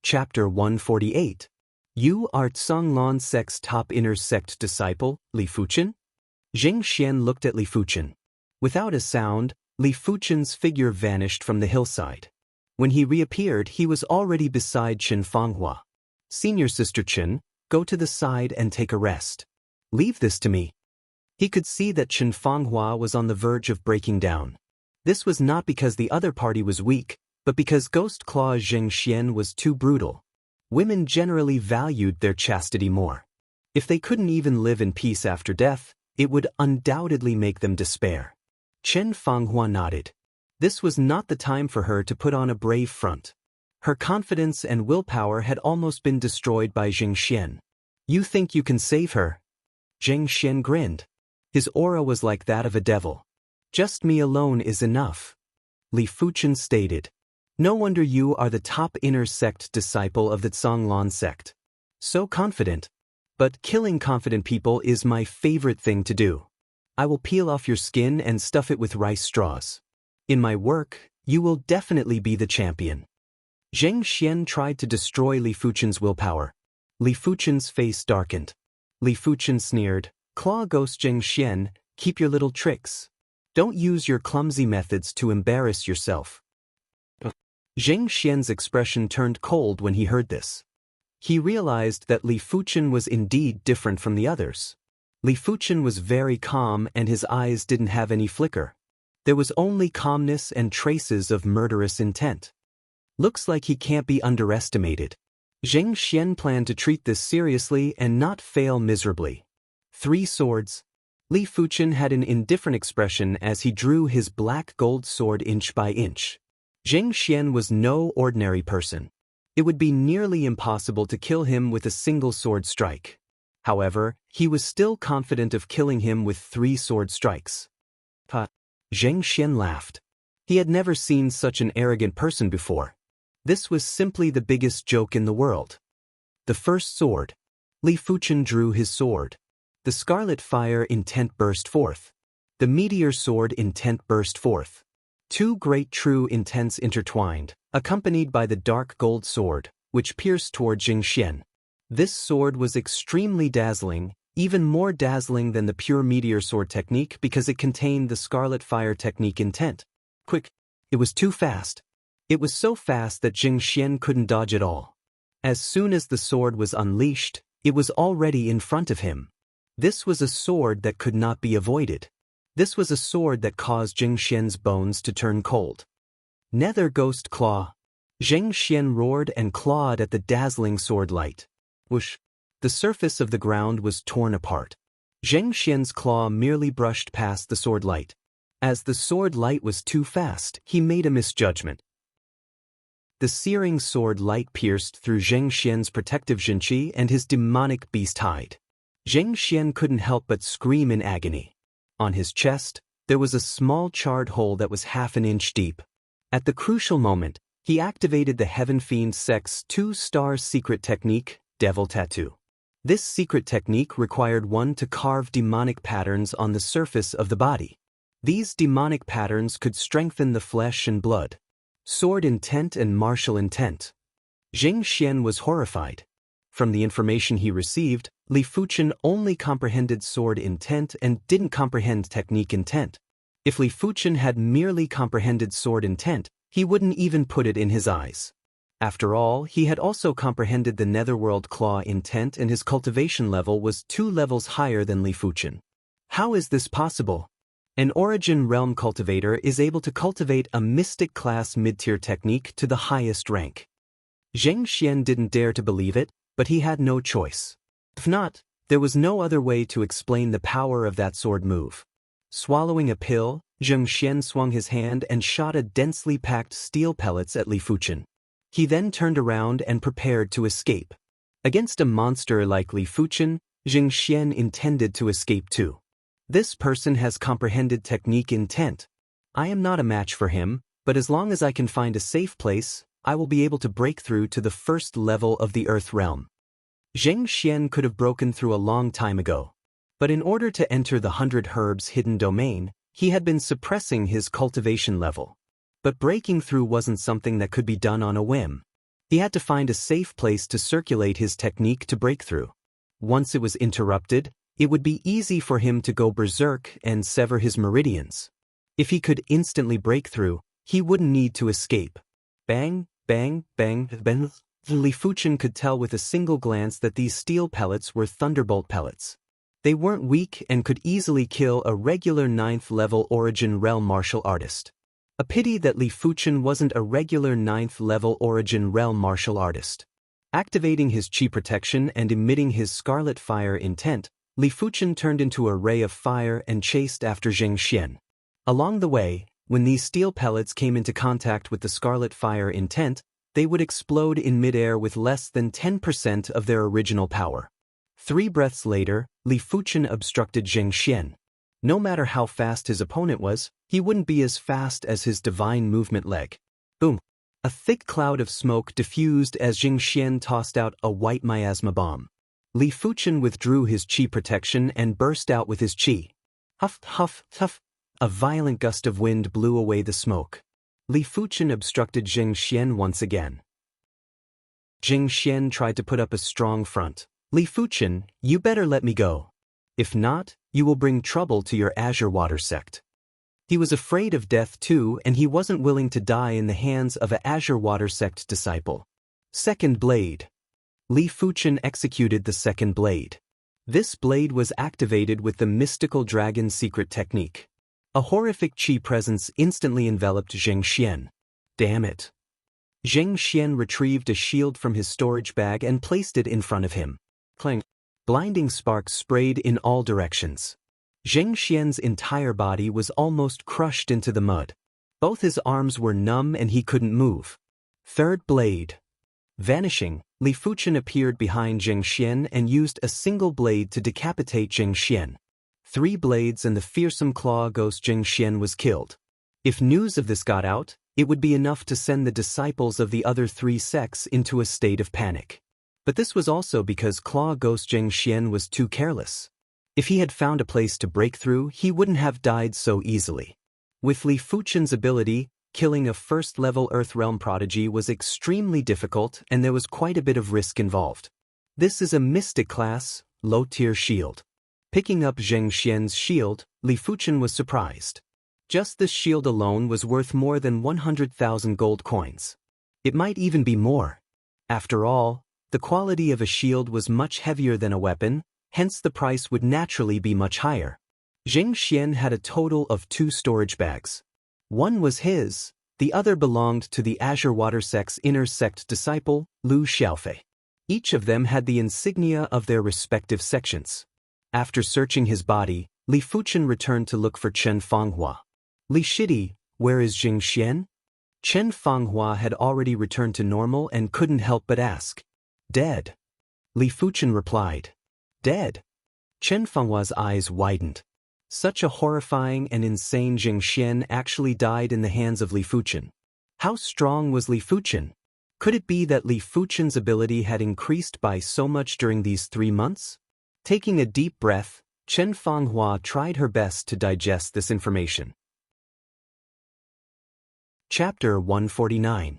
Chapter 148. You are Zhonglan sect's top inner sect disciple, Li Fuchen? Xianxia looked at Li Fuchen. Without a sound, Li Fuchen's figure vanished from the hillside. When he reappeared, he was already beside Chen Fanghua. Senior Sister Chen, go to the side and take a rest. Leave this to me. He could see that Chen Fanghua was on the verge of breaking down. This was not because the other party was weak, but because Ghost Claw Xianxia was too brutal. Women generally valued their chastity more. If they couldn't even live in peace after death, it would undoubtedly make them despair. Chen Fanghua nodded. This was not the time for her to put on a brave front. Her confidence and willpower had almost been destroyed by Xianxia. You think you can save her? Xianxia grinned. His aura was like that of a devil. Just me alone is enough. Li Fuchen stated. No wonder you are the top inner sect disciple of the Zhonglan sect. So confident. But killing confident people is my favorite thing to do. I will peel off your skin and stuff it with rice straws. In my work, you will definitely be the champion. Xianxia tried to destroy Li Fuchen's willpower. Li Fuchen's face darkened. Li Fuchen sneered, Claw Ghost Xianxia, keep your little tricks. Don't use your clumsy methods to embarrass yourself. Xianxia's expression turned cold when he heard this. He realized that Li Fuchen was indeed different from the others. Li Fuchen was very calm and his eyes didn't have any flicker. There was only calmness and traces of murderous intent. Looks like he can't be underestimated. Xianxia planned to treat this seriously and not fail miserably. 3 swords. Li Fuchen had an indifferent expression as he drew his black gold sword inch by inch. Xianxia was no ordinary person. It would be nearly impossible to kill him with a single sword strike. However, he was still confident of killing him with 3 sword strikes. Xianxia laughed. He had never seen such an arrogant person before. This was simply the biggest joke in the world. The first sword. Li Fuchen drew his sword. The scarlet fire intent burst forth. The meteor sword intent burst forth. 2 great true intents intertwined, accompanied by the dark gold sword, which pierced toward Xianxia. This sword was extremely dazzling, even more dazzling than the pure meteor sword technique because it contained the scarlet fire technique intent. Quick. It was too fast. It was so fast that Xianxia couldn't dodge at all. As soon as the sword was unleashed, it was already in front of him. This was a sword that could not be avoided. This was a sword that caused Xianxia's bones to turn cold. Nether Ghost Claw. Xianxia roared and clawed at the dazzling sword light. Whoosh! The surface of the ground was torn apart. Xianxia's claw merely brushed past the sword light. As the sword light was too fast, he made a misjudgment. The searing sword light pierced through Xianxia's protective Jinqi and his demonic beast hide. Xianxia couldn't help but scream in agony. On his chest, there was a small charred hole that was half an inch deep. At the crucial moment, he activated the Heaven-defying sect's 2-star secret technique, Devil Tattoo. This secret technique required one to carve demonic patterns on the surface of the body. These demonic patterns could strengthen the flesh and blood. Sword intent and martial intent. Xianxia was horrified. From the information he received, Li Fuchen only comprehended sword intent and didn't comprehend technique intent. If Li Fuchen had merely comprehended sword intent, he wouldn't even put it in his eyes. After all, he had also comprehended the netherworld claw intent and his cultivation level was 2 levels higher than Li Fuchen. How is this possible? An origin realm cultivator is able to cultivate a mystic class mid-tier technique to the highest rank. Xianxia didn't dare to believe it, but he had no choice. If not, there was no other way to explain the power of that sword move. Swallowing a pill, Xianxia swung his hand and shot a densely packed steel pellets at Li Fuchen. He then turned around and prepared to escape. Against a monster like Li Fuchen, Xianxia intended to escape too. This person has comprehended technique intent. I am not a match for him, but as long as I can find a safe place, I will be able to break through to the first level of the Earth realm. Xianxia could have broken through a long time ago. But in order to enter the 100 Herbs hidden domain, he had been suppressing his cultivation level. But breaking through wasn't something that could be done on a whim. He had to find a safe place to circulate his technique to break through. Once it was interrupted, it would be easy for him to go berserk and sever his meridians. If he could instantly break through, he wouldn't need to escape. Bang, bang, bang, bang. Li Fuchen could tell with a single glance that these steel pellets were thunderbolt pellets. They weren't weak and could easily kill a regular 9th-level Origin Realm martial artist. A pity that Li Fuchen wasn't a regular 9th-level Origin Realm martial artist. Activating his chi protection and emitting his scarlet fire intent, Li Fuchen turned into a ray of fire and chased after Xianxia. Along the way, when these steel pellets came into contact with the scarlet fire intent, they would explode in midair with less than 10% of their original power. 3 breaths later, Li Fuchen obstructed Xianxia. No matter how fast his opponent was, he wouldn't be as fast as his divine movement leg. Boom! A thick cloud of smoke diffused as Xianxia tossed out a white miasma bomb. Li Fuchen withdrew his chi protection and burst out with his chi. Huff, huff, huff. A violent gust of wind blew away the smoke. Li Fuchen obstructed Xianxia once again. Xianxia tried to put up a strong front. Li Fuchen, you better let me go. If not, you will bring trouble to your Azure Water sect. He was afraid of death too, and he wasn't willing to die in the hands of a Azure Water sect disciple. Second blade. Li Fuchen executed the second blade. This blade was activated with the mystical dragon secret technique. A horrific chi presence instantly enveloped Xianxia. Damn it. Xianxia retrieved a shield from his storage bag and placed it in front of him. Clang. Blinding sparks sprayed in all directions. Xianxia's entire body was almost crushed into the mud. Both his arms were numb and he couldn't move. Third blade. Vanishing, Li Fuchen appeared behind Xianxia and used a single blade to decapitate Xianxia. 3 blades and the fearsome claw ghost Xianxia was killed. If news of this got out, it would be enough to send the disciples of the other 3 sects into a state of panic. But this was also because Claw Ghost Xianxia was too careless. If he had found a place to break through, he wouldn't have died so easily. With Li Fuchen's ability, killing a first-level Earth-realm prodigy was extremely difficult and there was quite a bit of risk involved. This is a mystic class, low-tier shield. Picking up Xianxia's shield, Li Fuchen was surprised. Just this shield alone was worth more than 100,000 gold coins. It might even be more. After all, the quality of a shield was much heavier than a weapon, hence the price would naturally be much higher. Xianxia had a total of 2 storage bags. One was his, the other belonged to the Azure Water sect's inner sect disciple, Lu Xiaofei. Each of them had the insignia of their respective sections. After searching his body, Li Fuchen returned to look for Chen Fanghua. Li Shidi, where is Xianxia? Chen Fanghua had already returned to normal and couldn't help but ask. Dead. Li Fuchen replied. Dead. Chen Fenghua's eyes widened. Such a horrifying and insane Xianxia actually died in the hands of Li Fuchen. How strong was Li Fuchen? Could it be that Li Fuchen's ability had increased by so much during these 3 months? Taking a deep breath, Chen Fanghua tried her best to digest this information. Chapter 149.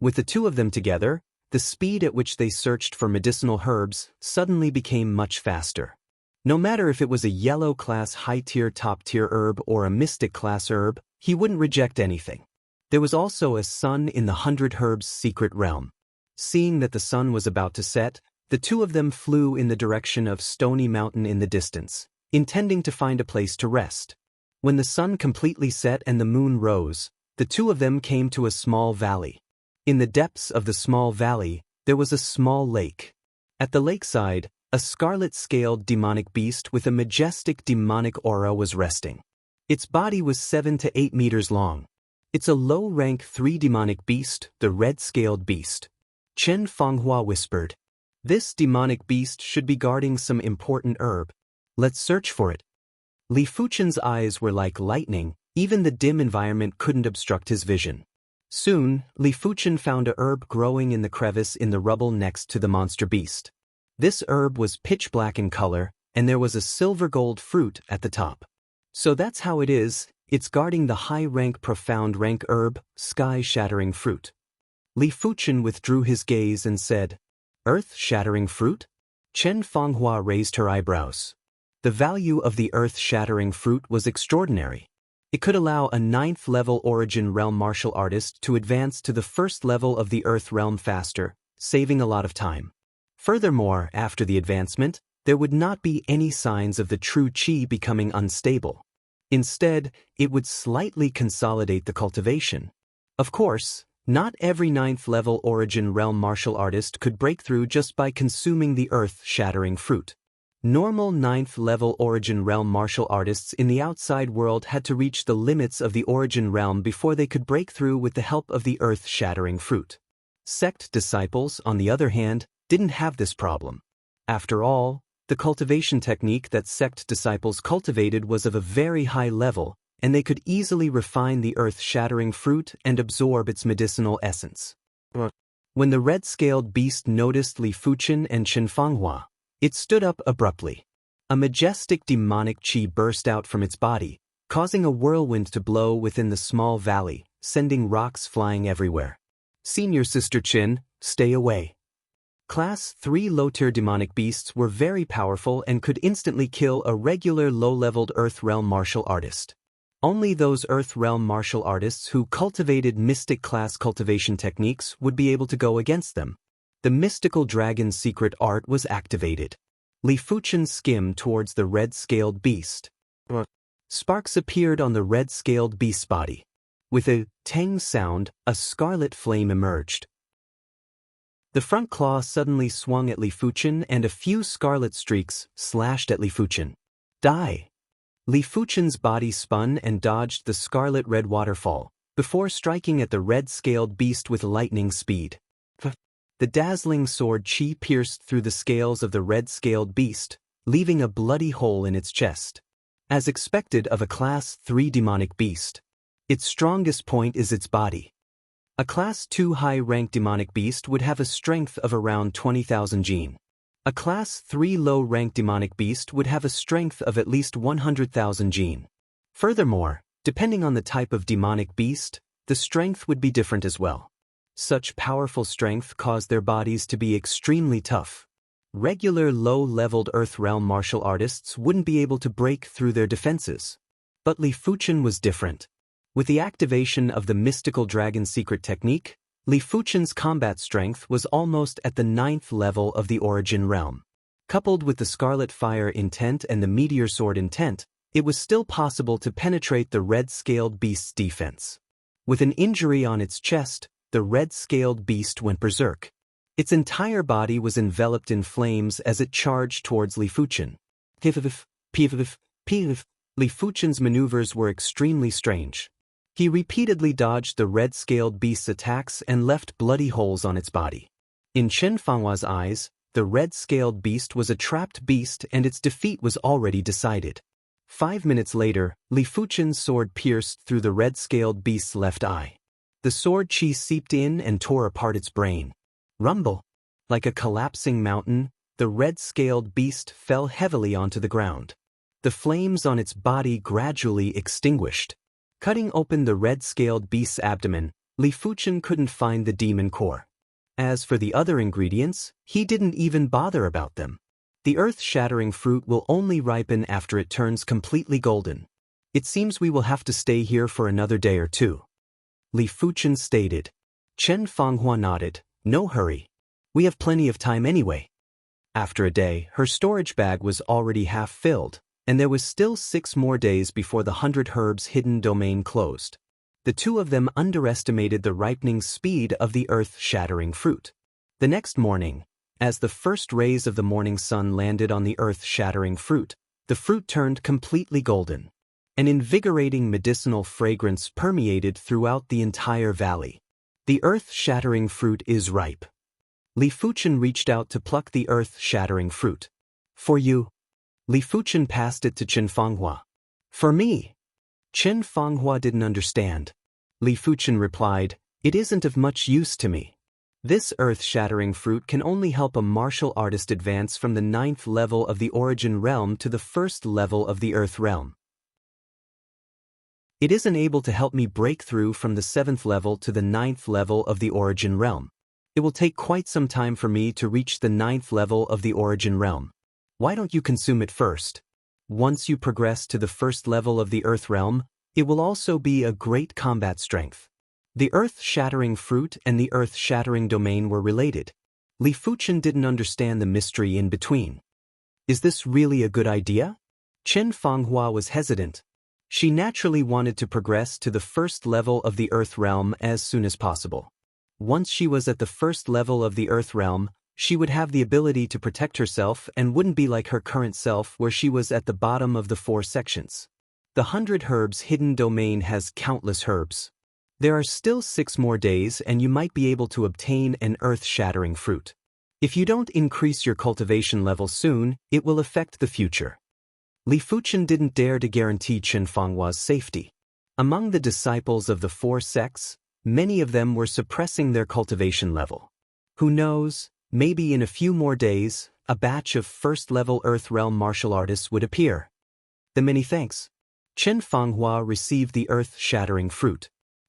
With the 2 of them together, the speed at which they searched for medicinal herbs suddenly became much faster. No matter if it was a yellow-class high-tier top-tier herb or a mystic-class herb, he wouldn't reject anything. There was also a sun in the 100 Herbs secret realm. Seeing that the sun was about to set, the 2 of them flew in the direction of Stony Mountain in the distance, intending to find a place to rest. When the sun completely set and the moon rose, the 2 of them came to a small valley. In the depths of the small valley, there was a small lake. At the lakeside, a scarlet-scaled demonic beast with a majestic demonic aura was resting. Its body was 7 to 8 meters long. It's a low-rank 3 demonic beast, the red-scaled beast. Chen Fanghua whispered. This demonic beast should be guarding some important herb. Let's search for it. Li Fuchen's eyes were like lightning, even the dim environment couldn't obstruct his vision. Soon, Li Fuchen found a herb growing in the crevice in the rubble next to the monster beast. This herb was pitch black in color, and there was a silver-gold fruit at the top. So that's how it is, it's guarding the high-rank profound rank herb, sky-shattering fruit. Li Fuchen withdrew his gaze and said, "Earth-shattering fruit?" Chen Fanghua raised her eyebrows. The value of the earth-shattering fruit was extraordinary. It could allow a 9th-level Origin Realm martial artist to advance to the 1st level of the Earth Realm faster, saving a lot of time. Furthermore, after the advancement, there would not be any signs of the true qi becoming unstable. Instead, it would slightly consolidate the cultivation. Of course, not every 9th-level Origin Realm martial artist could break through just by consuming the earth-shattering fruit. Normal 9th-level Origin Realm martial artists in the outside world had to reach the limits of the Origin Realm before they could break through with the help of the earth-shattering fruit. Sect disciples, on the other hand, didn't have this problem. After all, the cultivation technique that sect disciples cultivated was of a very high level, and they could easily refine the earth-shattering fruit and absorb its medicinal essence. When the red-scaled beast noticed Li Fuchen and Chen Fanghua, it stood up abruptly. A majestic demonic qi burst out from its body, causing a whirlwind to blow within the small valley, sending rocks flying everywhere. "Senior Sister Qin, stay away." Class 3 low-tier demonic beasts were very powerful and could instantly kill a regular low-leveled Earth Realm martial artist. Only those Earth Realm martial artists who cultivated mystic class cultivation techniques would be able to go against them. The mystical dragon's secret art was activated. Li Fuchen skimmed towards the red-scaled beast. Sparks appeared on the red-scaled beast's body. With a tang sound, a scarlet flame emerged. The front claw suddenly swung at Li Fuchen and a few scarlet streaks slashed at Li Fuchen. "Die!" Li Fuchen's body spun and dodged the scarlet-red waterfall, before striking at the red-scaled beast with lightning speed. The dazzling sword qi pierced through the scales of the red-scaled beast, leaving a bloody hole in its chest. As expected of a Class 3 demonic beast, its strongest point is its body. A Class 2 high-ranked demonic beast would have a strength of around 20,000 jin. A Class 3 low-ranked demonic beast would have a strength of at least 100,000 jin. Furthermore, depending on the type of demonic beast, the strength would be different as well. Such powerful strength caused their bodies to be extremely tough. Regular low-leveled Earth Realm martial artists wouldn't be able to break through their defenses. But Li Fuchen was different. With the activation of the mystical dragon secret technique, Li Fuchen's combat strength was almost at the 9th level of the Origin Realm. Coupled with the Scarlet Fire intent and the Meteor Sword intent, it was still possible to penetrate the red-scaled beast's defense. With an injury on its chest, the red-scaled beast went berserk. Its entire body was enveloped in flames as it charged towards Li Fuchen. Li Fuchen's maneuvers were extremely strange. He repeatedly dodged the red-scaled beast's attacks and left bloody holes on its body. In Chen Fanghua's eyes, the red-scaled beast was a trapped beast and its defeat was already decided. 5 minutes later, Li Fuchen's sword pierced through the red-scaled beast's left eye. The sword qi seeped in and tore apart its brain. Rumble! Like a collapsing mountain, the red-scaled beast fell heavily onto the ground. The flames on its body gradually extinguished. Cutting open the red-scaled beast's abdomen, Li Fuchen couldn't find the demon core. As for the other ingredients, he didn't even bother about them. The earth-shattering fruit will only ripen after it turns completely golden. It seems we will have to stay here for another day or two. Li Fuchen stated. Chen Fanghua nodded. "No hurry. We have plenty of time anyway." After a day, her storage bag was already half filled, and there was still 6 more days before the 100 Herbs hidden domain closed. The two of them underestimated the ripening speed of the earth-shattering fruit. The next morning, as the first rays of the morning sun landed on the earth-shattering fruit, the fruit turned completely golden. An invigorating medicinal fragrance permeated throughout the entire valley. The earth-shattering fruit is ripe. Li Fuchen reached out to pluck the earth-shattering fruit. "For you." Li Fuchen passed it to Chen Fanghua. "For me." Chen Fanghua didn't understand. Li Fuchen replied, "It isn't of much use to me. This earth-shattering fruit can only help a martial artist advance from the 9th level of the Origin Realm to the 1st level of the Earth Realm. It isn't able to help me break through from the 7th level to the 9th level of the origin realm. It will take quite some time for me to reach the 9th level of the origin realm. Why don't you consume it first? Once you progress to the 1st level of the earth realm, it will also be a great combat strength. The earth-shattering fruit and the earth-shattering domain were related. Li Fuchen didn't understand the mystery in between. Is this really a good idea? Chen Fanghua was hesitant. She naturally wanted to progress to the 1st level of the earth realm as soon as possible. Once she was at the 1st level of the earth realm, she would have the ability to protect herself and wouldn't be like her current self where she was at the bottom of the 4 sections. The 100 herbs hidden domain has countless herbs. There are still 6 more days and you might be able to obtain an earth-shattering fruit. If you don't increase your cultivation level soon, it will affect the future. Li Fuchen didn't dare to guarantee Chen Fanghua's safety. Among the disciples of the 4 sects, many of them were suppressing their cultivation level. Who knows, maybe in a few more days, a batch of 1st-level Earth Realm martial artists would appear. The many thanks. Chen Fanghua received the earth-shattering fruit.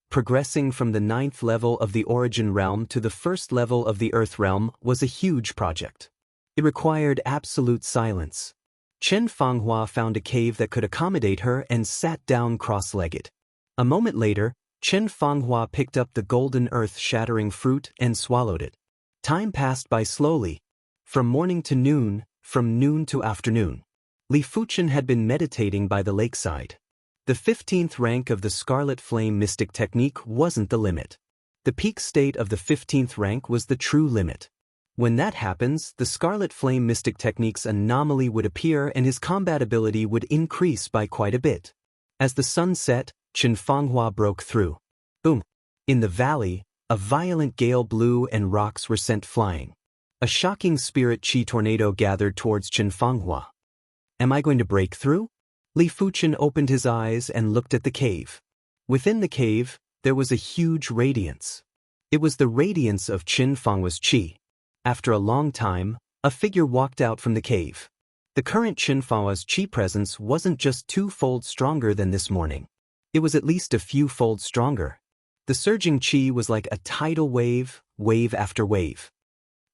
Progressing from the 9th level of the origin realm to the 1st level of the Earth Realm was a huge project. It required absolute silence. Chen Fanghua found a cave that could accommodate her and sat down cross-legged. A moment later, Chen Fanghua picked up the golden earth-shattering fruit and swallowed it. Time passed by slowly. From morning to noon, from noon to afternoon. Li Fuchen had been meditating by the lakeside. The 15th rank of the Scarlet Flame Mystic Technique wasn't the limit. The peak state of the 15th rank was the true limit. When that happens, the Scarlet Flame Mystic Technique's anomaly would appear and his combat ability would increase by quite a bit. As the sun set, Chen Fanghua broke through. Boom! In the valley, a violent gale blew and rocks were sent flying. A shocking spirit chi tornado gathered towards Chen Fanghua. Am I going to break through? Li Fuchen opened his eyes and looked at the cave. Within the cave, there was a huge radiance. It was the radiance of Chen Fanghua's chi. After a long time, a figure walked out from the cave. The current Chen Fanhua's chi presence wasn't just 2-fold stronger than this morning. It was at least a few-fold stronger. The surging chi was like a tidal wave, wave after wave.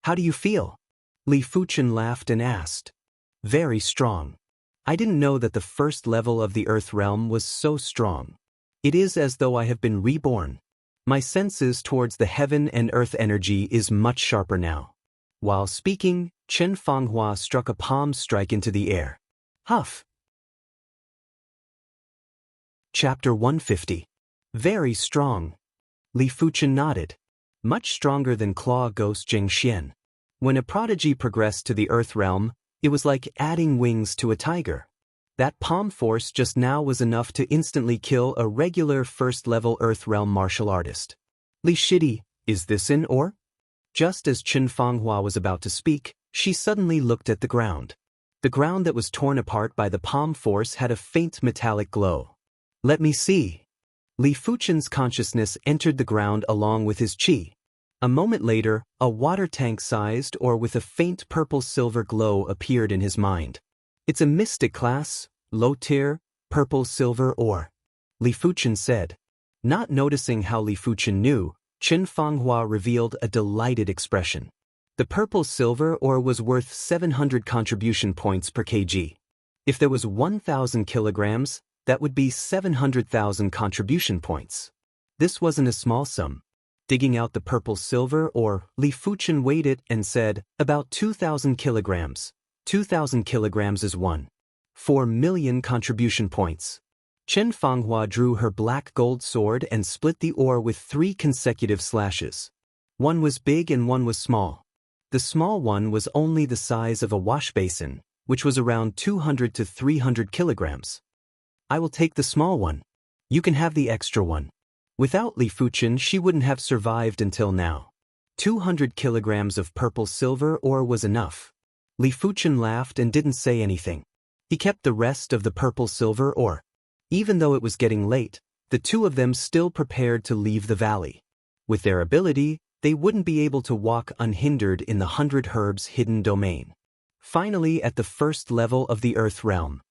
How do you feel? Li Fuchen laughed and asked. Very strong. I didn't know that the 1st level of the Earth Realm was so strong. It is as though I have been reborn. My senses towards the heaven and earth energy is much sharper now. While speaking, Chen Fanghua struck a palm strike into the air. Huff! Chapter 150. Very strong. Li Fuchen nodded. Much stronger than Claw Ghost Xianxian. When a prodigy progressed to the Earth Realm, it was like adding wings to a tiger. That palm force just now was enough to instantly kill a regular 1st-level Earth Realm martial artist. Li Shidi, is this in or? Just as Chen Fanghua was about to speak, she suddenly looked at the ground. The ground that was torn apart by the palm force had a faint metallic glow. Let me see. Li Fuchen's consciousness entered the ground along with his chi. A moment later, a water tank-sized or with a faint purple-silver glow appeared in his mind. It's a mystic class, low-tier, purple-silver ore. Li Fuchen said. Not noticing how Li Fuchen knew, Chen Fanghua revealed a delighted expression. The purple-silver ore was worth 700 contribution points per kg. If there was 1,000 kilograms, that would be 700,000 contribution points. This wasn't a small sum. Digging out the purple-silver ore, Li Fuchen weighed it and said, about 2,000 kilograms. 2,000 kilograms is 1.4 million contribution points. Chen Fanghua drew her black gold sword and split the ore with 3 consecutive slashes. One was big and one was small. The small one was only the size of a wash basin, which was around 200 to 300 kilograms. I will take the small one. You can have the extra one. Without Li Fuchen, she wouldn't have survived until now. 200 kilograms of purple silver ore was enough. Li Fuchen laughed and didn't say anything. He kept the rest of the purple silver ore. Even though it was getting late, the two of them still prepared to leave the valley. With their ability, they wouldn't be able to walk unhindered in the 100 herbs hidden domain. Finally, at the 1st level of the Earth Realm.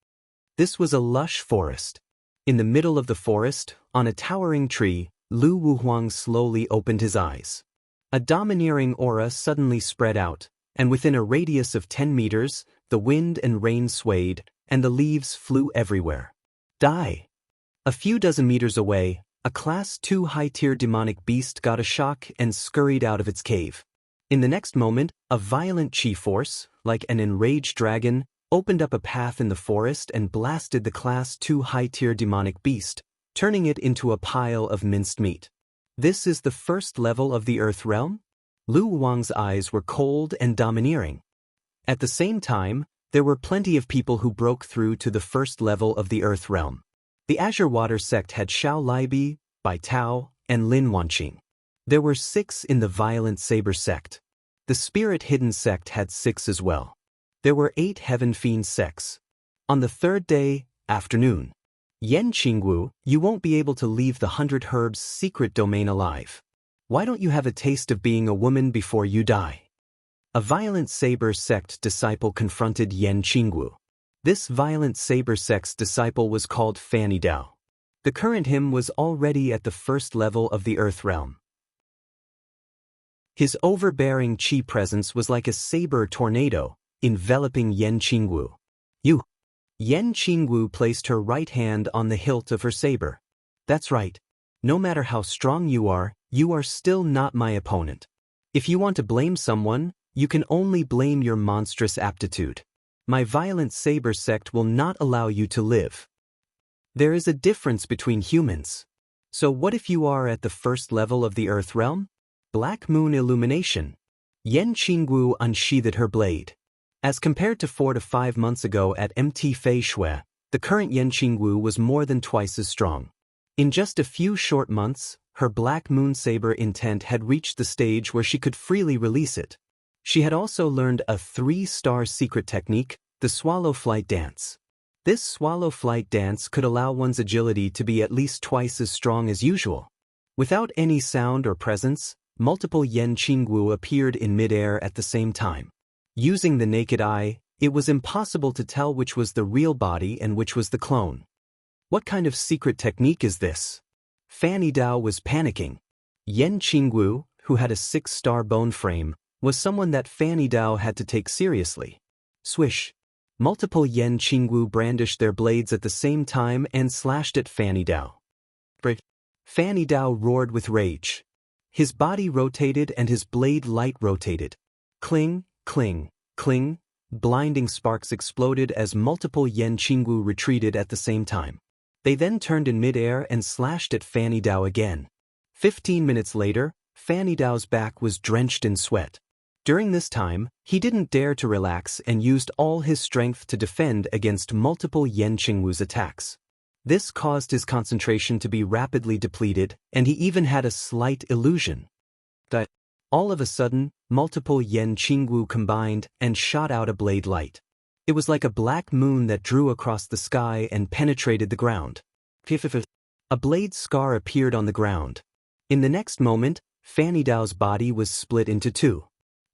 This was a lush forest. In the middle of the forest, on a towering tree, Lu Wuhuang slowly opened his eyes. A domineering aura suddenly spread out, and within a radius of 10 meters, the wind and rain swayed, and the leaves flew everywhere. Die! A few dozen meters away, a Class 2 high-tier demonic beast got a shock and scurried out of its cave. In the next moment, a violent chi force, like an enraged dragon, opened up a path in the forest and blasted the Class 2 high-tier demonic beast, turning it into a pile of minced meat. This is the first level of the Earth realm? Lu Wang's eyes were cold and domineering. At the same time, there were plenty of people who broke through to the first level of the Earth realm. The Azure Water sect had Xiao Libi, Bai Tao, and Lin Wanqing. There were 6 in the Violent Saber sect. The Spirit Hidden sect had 6 as well. There were 8 Heaven Fiend sects. On the third day, afternoon. Yan Qingwu, you won't be able to leave the 100 Herbs secret domain alive. Why don't you have a taste of being a woman before you die? A Violent Saber sect disciple confronted Yan Qingwu. This Violent Saber sect's disciple was called Fanny Dao. The current him was already at the first level of the Earth realm. His overbearing chi presence was like a saber tornado, enveloping Yan Qingwu. Yan Qingwu placed her right hand on the hilt of her saber. That's right. No matter how strong you are still not my opponent. If you want to blame someone, you can only blame your monstrous aptitude. My Violent Saber sect will not allow you to live. There is a difference between humans. So what if you are at the first level of the Earth realm? Black Moon Illumination. Yan Qingwu unsheathed her blade. As compared to 4 to 5 months ago at MT Fei Shui, the current Yan Qingwu was more than twice as strong. In just a few short months, her Black Moon Saber intent had reached the stage where she could freely release it. She had also learned a 3-star secret technique, the Swallow Flight Dance. This Swallow Flight Dance could allow one's agility to be at least twice as strong as usual. Without any sound or presence, multiple Yan Qingwu appeared in midair at the same time. Using the naked eye, it was impossible to tell which was the real body and which was the clone. What kind of secret technique is this? Fanny Dao was panicking. Yan Qingwu, who had a 6-star bone frame, was someone that Fanny Dao had to take seriously. Swish. Multiple Yan Qingwu brandished their blades at the same time and slashed at Fanny Dao. Fanny Dao roared with rage. His body rotated and his blade light rotated. Cling, cling, cling, blinding sparks exploded as multiple Yan Qingwu retreated at the same time. They then turned in midair and slashed at Fanny Dao again. 15 minutes later, Fanny Dao's back was drenched in sweat. During this time, he didn't dare to relax and used all his strength to defend against multiple Yan Qingwu's attacks. This caused his concentration to be rapidly depleted, and he even had a slight illusion that all of a sudden, multiple Yan Qingwu combined and shot out a blade light. It was like a black moon that drew across the sky and penetrated the ground. A blade scar appeared on the ground. In the next moment, Fanny Dao's body was split into 2.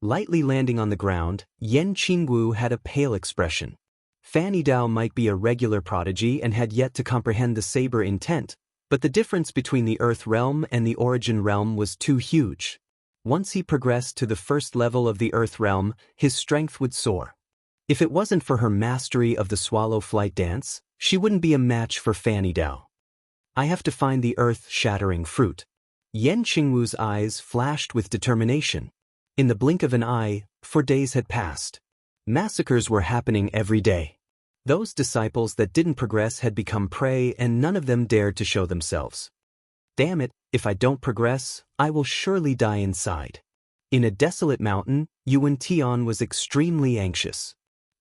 Lightly landing on the ground, Yan Qingwu had a pale expression. Fanny Dao might be a regular prodigy and had yet to comprehend the saber intent, but the difference between the Earth realm and the Origin realm was too huge. Once he progressed to the first level of the Earth realm, his strength would soar. If it wasn't for her mastery of the Swallow Flight Dance, she wouldn't be a match for Fanny Dao. I have to find the earth-shattering fruit. Yan Qingwu's eyes flashed with determination. In the blink of an eye, 4 days had passed. Massacres were happening every day. Those disciples that didn't progress had become prey and none of them dared to show themselves. Damn it, if I don't progress, I will surely die inside. In a desolate mountain, Yuan Tian was extremely anxious.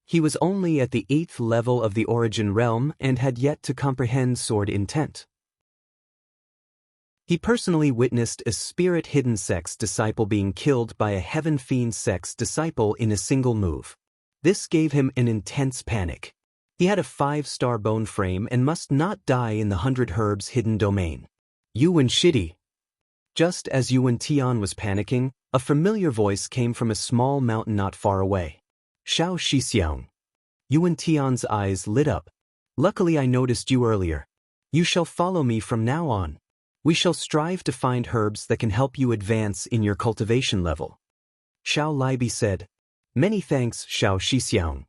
He was only at the 8th level of the Origin realm and had yet to comprehend sword intent. He personally witnessed a Spirit Hidden sect's disciple being killed by a Heaven Fiend sect's disciple in a single move. This gave him an intense panic. He had a 5-star bone frame and must not die in the 100 Herbs hidden domain. Yuan Shidi. Just as Yuan Tian was panicking, a familiar voice came from a small mountain not far away. Shao Shixiang. Yuan Tian's eyes lit up. Luckily I noticed you earlier. You shall follow me from now on. We shall strive to find herbs that can help you advance in your cultivation level. Xiao Libi said. Many thanks, Xiao Shixiang.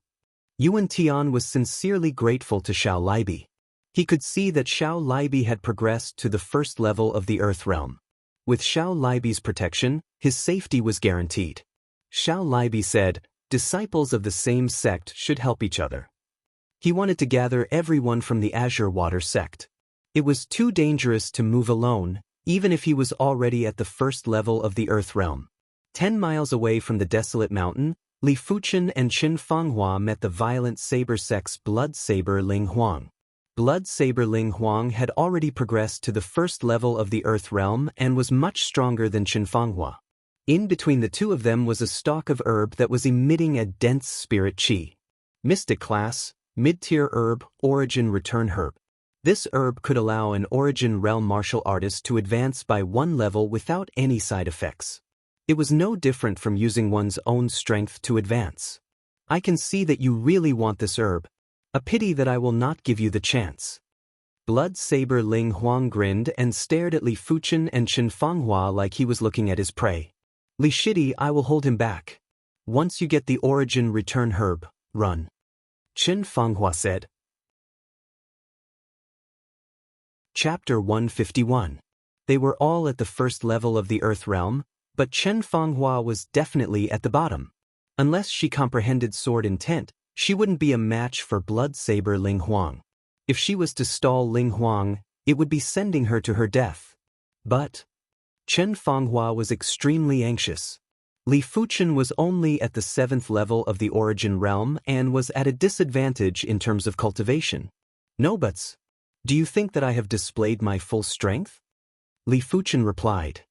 Yuan Tian was sincerely grateful to Xiao Libi. He could see that Xiao Libi had progressed to the first level of the Earth realm. With Xiao Libi's protection, his safety was guaranteed. Xiao Libi said, disciples of the same sect should help each other. He wanted to gather everyone from the Azure Water sect. It was too dangerous to move alone, even if he was already at the first level of the Earth realm. 10 miles away from the desolate mountain, Li Fuchen and Qin Fanghua met the violent saber sect's Blood Saber Ling Huang. Blood Saber Ling Huang had already progressed to the first level of the Earth realm and was much stronger than Qin Fanghua. In between the two of them was a stalk of herb that was emitting a dense spirit qi. Mystic class, mid-tier herb, origin return herb. This herb could allow an origin realm martial artist to advance by one level without any side effects. It was no different from using one's own strength to advance. I can see that you really want this herb. A pity that I will not give you the chance. Blood Saber Ling Huang grinned and stared at Li Fuchen and Qin Fanghua like he was looking at his prey. Li Shidi, I will hold him back. Once you get the origin return herb, run. Qin Fanghua said. Chapter 151. They were all at the first level of the Earth realm, but Qin Fanghua was definitely at the bottom. Unless she comprehended sword intent, she wouldn't be a match for Blood Saber Ling Huang. If she was to stall Ling Huang, it would be sending her to her death. But Qin Fanghua was extremely anxious. Li Fuchen was only at the 7th level of the origin realm and was at a disadvantage in terms of cultivation. No buts. Do you think that I have displayed my full strength? Li Fuchen replied.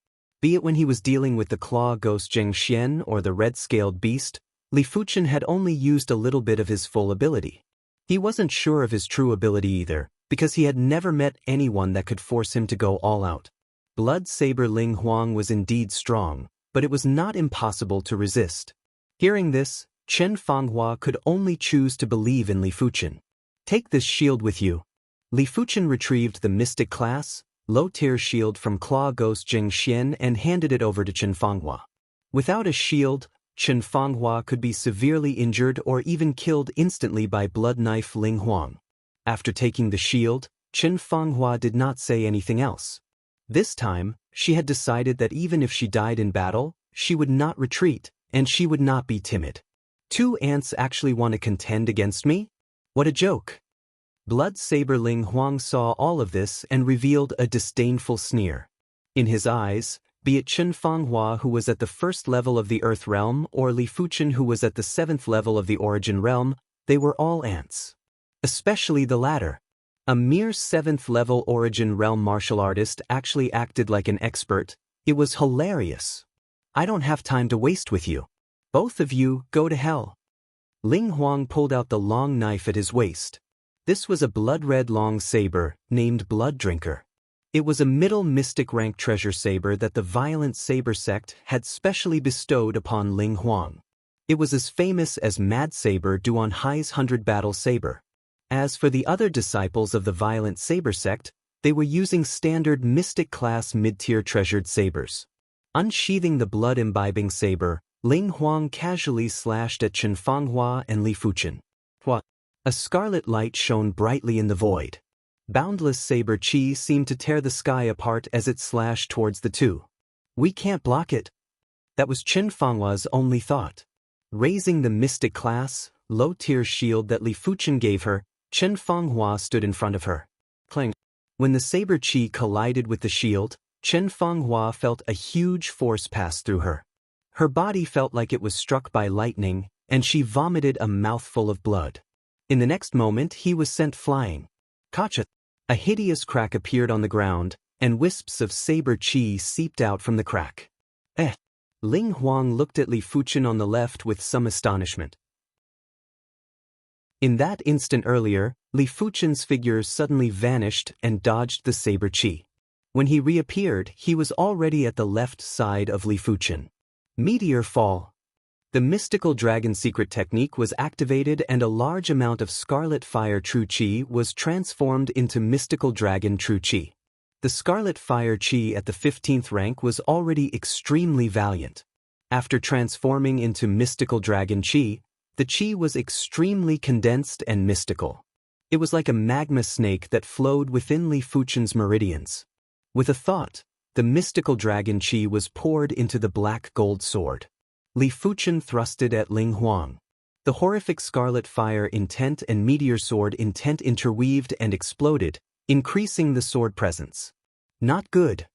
Be it when he was dealing with the claw ghost Xianxian or the red-scaled beast, Li Fuchen had only used a little bit of his full ability. He wasn't sure of his true ability either, because he had never met anyone that could force him to go all out. Blood Saber Ling Huang was indeed strong, but it was not impossible to resist. Hearing this, Qin Fanghua could only choose to believe in Li Fuchen. Take this shield with you. Li Fuchen retrieved the mystic class, low-tier shield from Claw Ghost Xianxian and handed it over to Qin Fanghua. Without a shield, Qin Fanghua could be severely injured or even killed instantly by Blood Knife Ling Huang. After taking the shield, Qin Fanghua did not say anything else. This time, she had decided that even if she died in battle, she would not retreat, and she would not be timid. 2 ants actually want to contend against me? What a joke! Blood Saber Ling Huang saw all of this and revealed a disdainful sneer. In his eyes, be it Qin Fanghua who was at the first level of the Earth realm or Li Fuchen who was at the 7th level of the origin realm, they were all ants. Especially the latter. A mere 7th level origin realm martial artist actually acted like an expert. It was hilarious. I don't have time to waste with you. Both of you, go to hell. Ling Huang pulled out the long knife at his waist. This was a blood-red long saber, named Blood Drinker. It was a middle mystic rank treasure saber that the violent saber sect had specially bestowed upon Ling Huang. It was as famous as Mad Saber Duan Hai's 100-battle saber. As for the other disciples of the violent saber sect, they were using standard mystic class mid-tier treasured sabers. Unsheathing the blood-imbibing saber, Ling Huang casually slashed at Qin Fanghua and Li Fuchen. A scarlet light shone brightly in the void. Boundless saber chi seemed to tear the sky apart as it slashed towards the two. We can't block it. That was Qin Fanghua's only thought. Raising the mystic class, low-tier shield that Li Fuchen gave her, Qin Fanghua stood in front of her. Clang. When the saber chi collided with the shield, Qin Fanghua felt a huge force pass through her. Her body felt like it was struck by lightning, and she vomited a mouthful of blood. In the next moment he was sent flying. Kacha! A hideous crack appeared on the ground, and wisps of saber chi seeped out from the crack. Ling Huang looked at Li Fuchen on the left with some astonishment. In that instant earlier, Li Fuchen's figure suddenly vanished and dodged the saber chi. When he reappeared, he was already at the left side of Li Fuchen. Meteor fall. The mystical dragon secret technique was activated and a large amount of scarlet fire true chi was transformed into mystical dragon true chi. The scarlet fire chi at the 15th rank was already extremely valiant. After transforming into mystical dragon chi, the chi was extremely condensed and mystical. It was like a magma snake that flowed within Li Fuchen's meridians. With a thought, the mystical dragon chi was poured into the black gold sword. Li Fuchen thrusted at Ling Huang. The horrific scarlet fire intent and meteor sword intent interweaved and exploded, increasing the sword presence. Not good.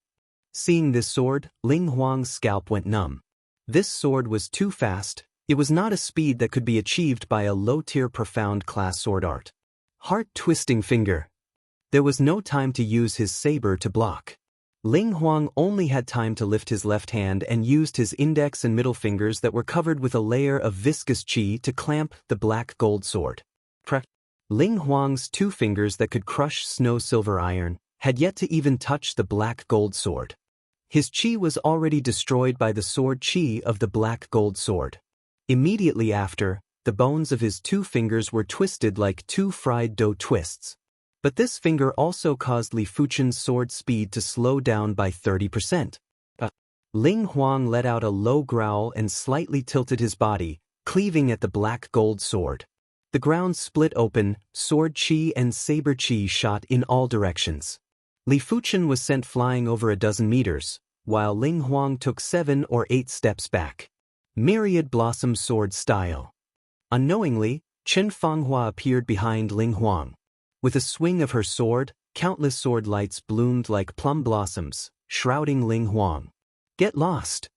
Seeing this sword, Ling Huang's scalp went numb. This sword was too fast. It was not a speed that could be achieved by a low-tier profound class sword art. Heart-twisting finger. There was no time to use his saber to block. Ling Huang only had time to lift his left hand and used his index and middle fingers that were covered with a layer of viscous qi to clamp the black gold sword. Ling Huang's two fingers that could crush snow-silver iron had yet to even touch the black gold sword. His qi was already destroyed by the sword qi of the black gold sword. Immediately after, the bones of his two fingers were twisted like two fried dough twists. But this finger also caused Li Fuchen's sword speed to slow down by 30%. Ling Huang let out a low growl and slightly tilted his body, cleaving at the black gold sword. The ground split open, sword qi and saber qi shot in all directions. Li Fuchen was sent flying over a dozen meters, while Ling Huang took 7 or 8 steps back. Myriad blossom sword style. Unknowingly, Chen Fanghua appeared behind Ling Huang. With a swing of her sword, countless sword lights bloomed like plum blossoms, shrouding Ling Huang. Get lost!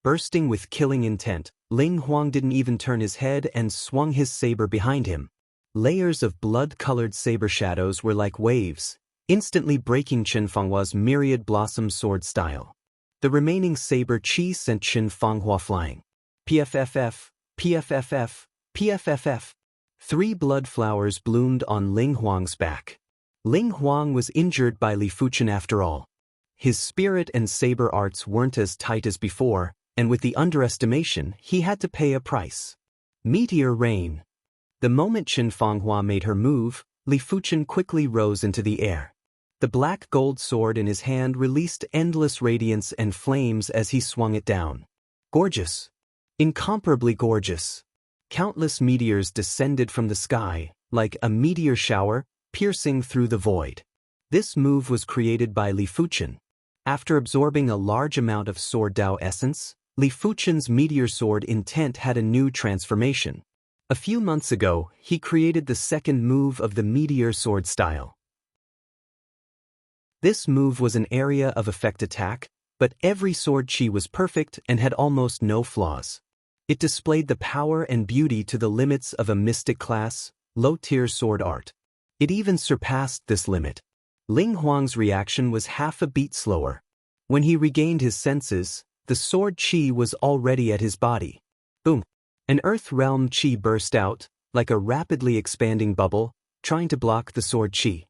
Bursting with killing intent, Ling Huang didn't even turn his head and swung his saber behind him. Layers of blood-colored saber shadows were like waves, instantly breaking Chen Fanghua's myriad blossom sword style. The remaining saber qi sent Chen Fanghua flying. PFFF, PFFF, PFFF. 3 blood flowers bloomed on Ling Huang's back. Ling Huang was injured by Li Fuchen after all. His spirit and saber arts weren't as tight as before, and with the underestimation, he had to pay a price. Meteor rain. The moment Chen Fanghua made her move, Li Fuchen quickly rose into the air. The black gold sword in his hand released endless radiance and flames as he swung it down. Gorgeous. Incomparably gorgeous. Countless meteors descended from the sky, like a meteor shower, piercing through the void. This move was created by Li Fuchen. After absorbing a large amount of sword Dao essence, Li Fuchen's meteor sword intent had a new transformation. A few months ago, he created the second move of the meteor sword style. This move was an area of effect attack, but every sword qi was perfect and had almost no flaws. It displayed the power and beauty to the limits of a mystic class, low-tier sword art. It even surpassed this limit. Ling Huang's reaction was half a beat slower. When he regained his senses, the sword qi was already at his body. Boom! An earth realm qi burst out, like a rapidly expanding bubble, trying to block the sword qi.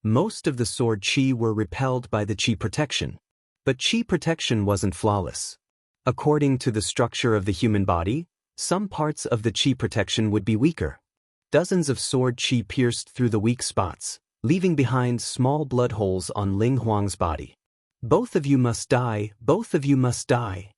Most of the sword qi were repelled by the qi protection. But qi protection wasn't flawless. According to the structure of the human body, some parts of the qi protection would be weaker. Dozens of sword qi pierced through the weak spots, leaving behind small blood holes on Ling Huang's body. Both of you must die, both of you must die.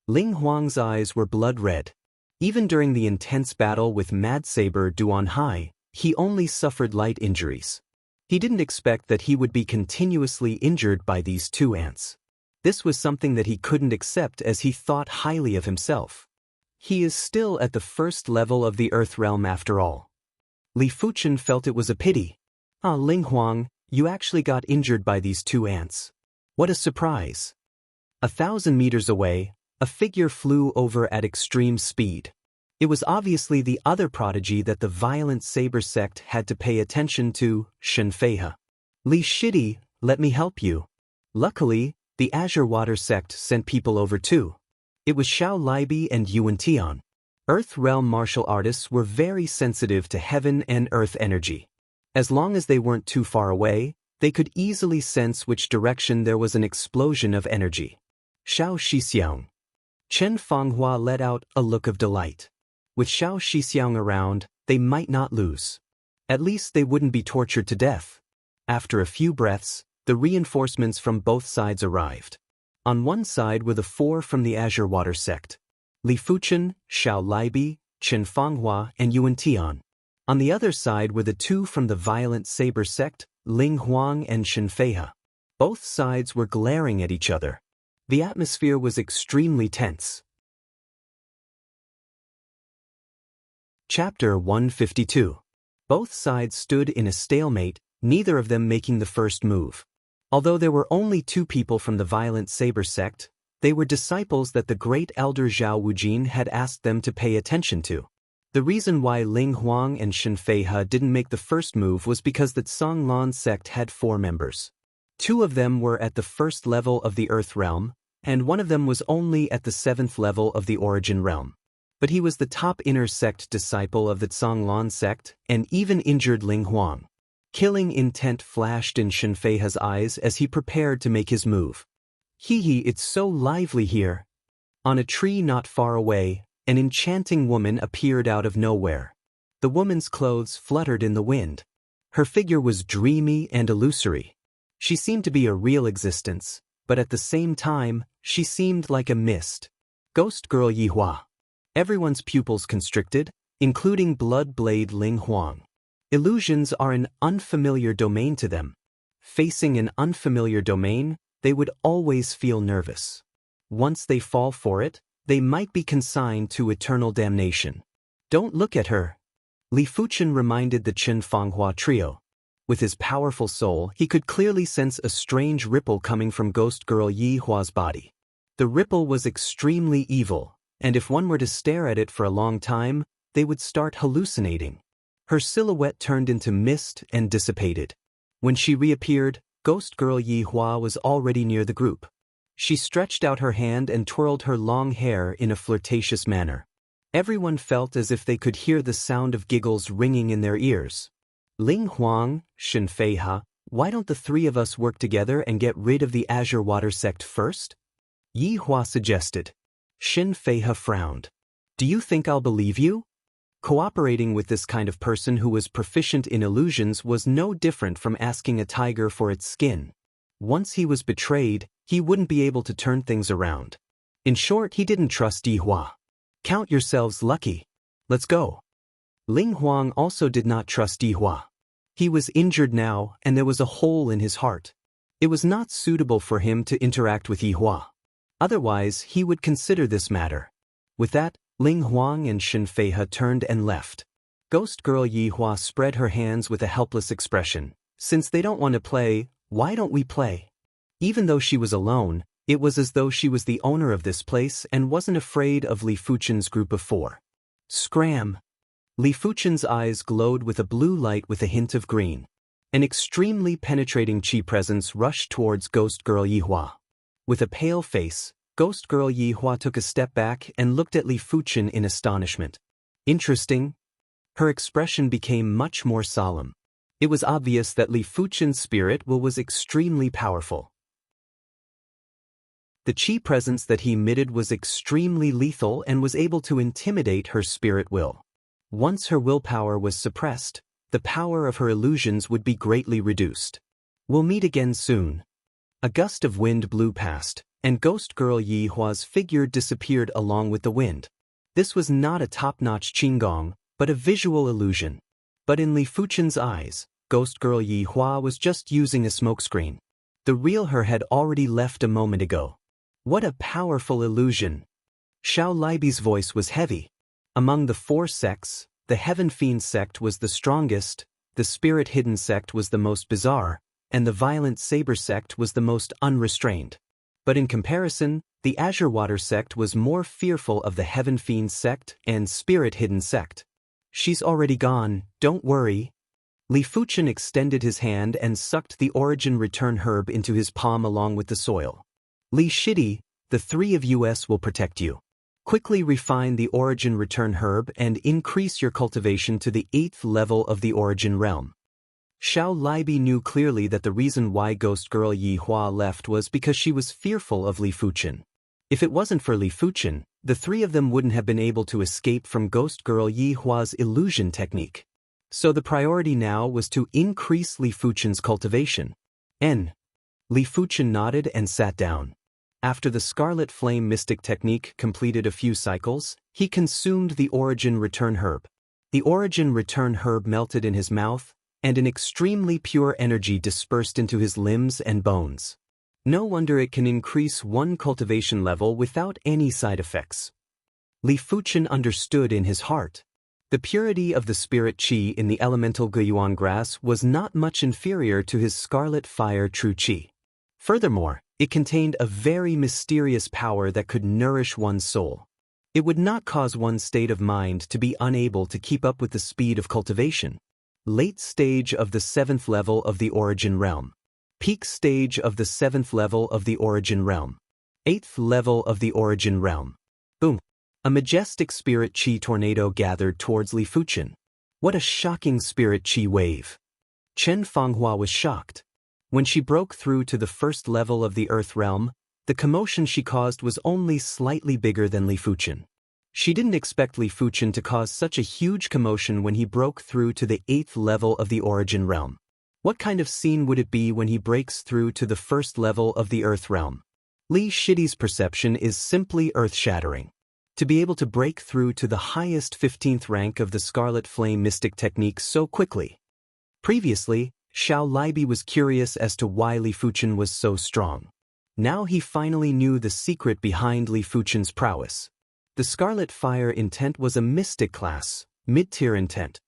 Ling Huang's eyes were blood red. Even during the intense battle with Mad Saber Duan Hai, he only suffered light injuries. He didn't expect that he would be continuously injured by these two ants. This was something that he couldn't accept as he thought highly of himself. He is still at the first level of the Earth realm after all. Li Fuchen felt it was a pity. Ah, Ling Huang, you actually got injured by these two ants. What a surprise. 1,000 meters away, a figure flew over at extreme speed. It was obviously the other prodigy that the violent saber sect had to pay attention to, Shenfeihe. Li Shidi, let me help you. Luckily, the Azure Water sect sent people over too. It was Xiao Libi and Yuan Tian. Earth realm martial artists were very sensitive to heaven and earth energy. As long as they weren't too far away, they could easily sense which direction there was an explosion of energy. Xiao Shixiang. Chen Fanghua let out a look of delight. With Xiao Shixiang around, they might not lose. At least they wouldn't be tortured to death. After a few breaths, the reinforcements from both sides arrived. On one side were the 4 from the Azure Water sect: Li Fuchen, Xiao Libi, Chen Fanghua, and Yuan Tian. On the other side were the 2 from the Violent Saber sect, Ling Huang and Shen Feihe. Both sides were glaring at each other. The atmosphere was extremely tense. Chapter 152. Both sides stood in a stalemate, neither of them making the first move. Although there were only 2 people from the Violent Saber sect, they were disciples that the great elder Zhao Wujin had asked them to pay attention to. The reason why Ling Huang and Shen Feihe didn't make the first move was because the Canglan sect had 4 members. 2 of them were at the 1st level of the Earth realm, and 1 of them was only at the 7th level of the Origin realm. But he was the top inner sect disciple of the Canglan sect and even injured Ling Huang. Killing intent flashed in Shen Feihe's eyes as he prepared to make his move. Hee, it's so lively here. On a tree not far away, an enchanting woman appeared out of nowhere. The woman's clothes fluttered in the wind. Her figure was dreamy and illusory. She seemed to be a real existence, but at the same time, she seemed like a mist. Ghost Girl Yihua. Everyone's pupils constricted, including Blood Blade Ling Huang. Illusions are an unfamiliar domain to them. Facing an unfamiliar domain, they would always feel nervous. Once they fall for it, they might be consigned to eternal damnation. Don't look at her. Li Fuchen reminded the Chen Fanghua trio. With his powerful soul, he could clearly sense a strange ripple coming from Ghost Girl Yihua's body. The ripple was extremely evil, and if one were to stare at it for a long time, they would start hallucinating. Her silhouette turned into mist and dissipated. When she reappeared, Ghost Girl Yihua was already near the group. She stretched out her hand and twirled her long hair in a flirtatious manner. Everyone felt as if they could hear the sound of giggles ringing in their ears. Ling Huang, Shen Feihe, why don't the 3 of us work together and get rid of the Azure Water sect first? Yihua suggested. Shen Feihe frowned. Do you think I'll believe you? Cooperating with this kind of person who was proficient in illusions was no different from asking a tiger for its skin. Once he was betrayed, he wouldn't be able to turn things around. In short, he didn't trust Yihua. Count yourselves lucky. Let's go. Ling Huang also did not trust Yihua. He was injured now, and there was a hole in his heart. It was not suitable for him to interact with Yihua. Otherwise, he would consider this matter. With that, Ling Huang and Shen Feihe turned and left. Ghost Girl Yihua spread her hands with a helpless expression. Since they don't want to play, why don't we play? Even though she was alone, it was as though she was the owner of this place and wasn't afraid of Li Fuchen's group of 4. Scram! Li Fuchen's eyes glowed with a blue light with a hint of green. An extremely penetrating chi presence rushed towards Ghost Girl Yihua. With a pale face, Ghost Girl Yihua took a step back and looked at Li Fuchen in astonishment. Interesting. Her expression became much more solemn. It was obvious that Li Fuchen's spirit will was extremely powerful. The chi presence that he emitted was extremely lethal and was able to intimidate her spirit will. Once her willpower was suppressed, the power of her illusions would be greatly reduced. We'll meet again soon. A gust of wind blew past, and Ghost Girl Yihua's figure disappeared along with the wind. This was not a top-notch qigong, but a visual illusion. But in Li Fuchen's eyes, Ghost Girl Yihua was just using a smokescreen. The real her had already left a moment ago. What a powerful illusion! Xiao Libi's voice was heavy. Among the 4 sects, the Heaven-defying sect was the strongest, the Spirit-hidden sect was the most bizarre, and the Violent Saber sect was the most unrestrained. But in comparison, the Azure Water sect was more fearful of the Heaven-defying sect and Spirit-hidden sect. She's already gone, don't worry. Li Fuchen extended his hand and sucked the Origin Return herb into his palm along with the soil. Li Shidi, the 3 of us will protect you. Quickly refine the Origin Return herb and increase your cultivation to the 8th level of the Origin realm. Xiao Libi knew clearly that the reason why Ghost Girl Yihua left was because she was fearful of Li Fuchen. If it wasn't for Li Fuchen, the three of them wouldn't have been able to escape from Ghost Girl Yi Hua's illusion technique. So the priority now was to increase Li Fuchen's cultivation. Li Fuchen nodded and sat down. After the Scarlet Flame Mystic technique completed a few cycles, he consumed the Origin Return Herb. The Origin Return Herb melted in his mouth, and an extremely pure energy dispersed into his limbs and bones. No wonder it can increase one cultivation level without any side effects. Li Fuchen understood in his heart. The purity of the spirit qi in the elemental Guiyuan grass was not much inferior to his scarlet fire true qi. Furthermore, it contained a very mysterious power that could nourish one's soul. It would not cause one's state of mind to be unable to keep up with the speed of cultivation. Late stage of the 7th level of the Origin Realm. Peak stage of the 7th level of the Origin Realm. 8th level of the Origin Realm. Boom! A majestic spirit qi tornado gathered towards Li Fuchen. What a shocking spirit qi wave! Chen Fanghua was shocked. When she broke through to the 1st level of the Earth Realm, the commotion she caused was only slightly bigger than Li Fuchen. She didn't expect Li Fuchen to cause such a huge commotion when he broke through to the 8th level of the Origin Realm. What kind of scene would it be when he breaks through to the 1st level of the Earth Realm? Li Shidi's perception is simply earth-shattering. To be able to break through to the highest 15th rank of the Scarlet Flame Mystic technique so quickly. Previously, Xiao Libi was curious as to why Li Fuchen was so strong. Now he finally knew the secret behind Li Fuchen's prowess. The Scarlet Fire Intent was a mystic class, mid-tier intent.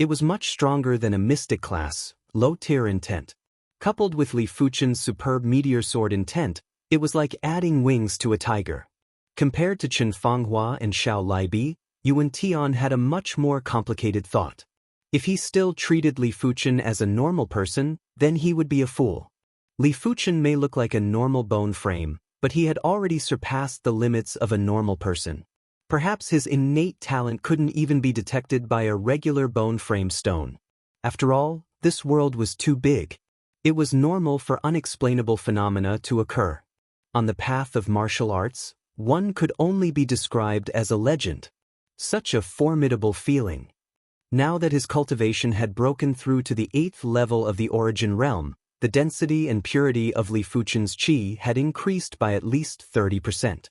It was much stronger than a mystic class, low-tier intent. Coupled with Li Fuchen's superb meteor sword intent, it was like adding wings to a tiger. Compared to Chen Fanghua and Xiao Libi, Yuan Tian had a much more complicated thought. If he still treated Li Fuchen as a normal person, then he would be a fool. Li Fuchen may look like a normal bone frame, but he had already surpassed the limits of a normal person. Perhaps his innate talent couldn't even be detected by a regular bone frame stone. After all, this world was too big. It was normal for unexplainable phenomena to occur. On the path of martial arts, one could only be described as a legend. Such a formidable feeling. Now that his cultivation had broken through to the 8th level of the Origin Realm, the density and purity of Li Fuchen's qi had increased by at least 30%.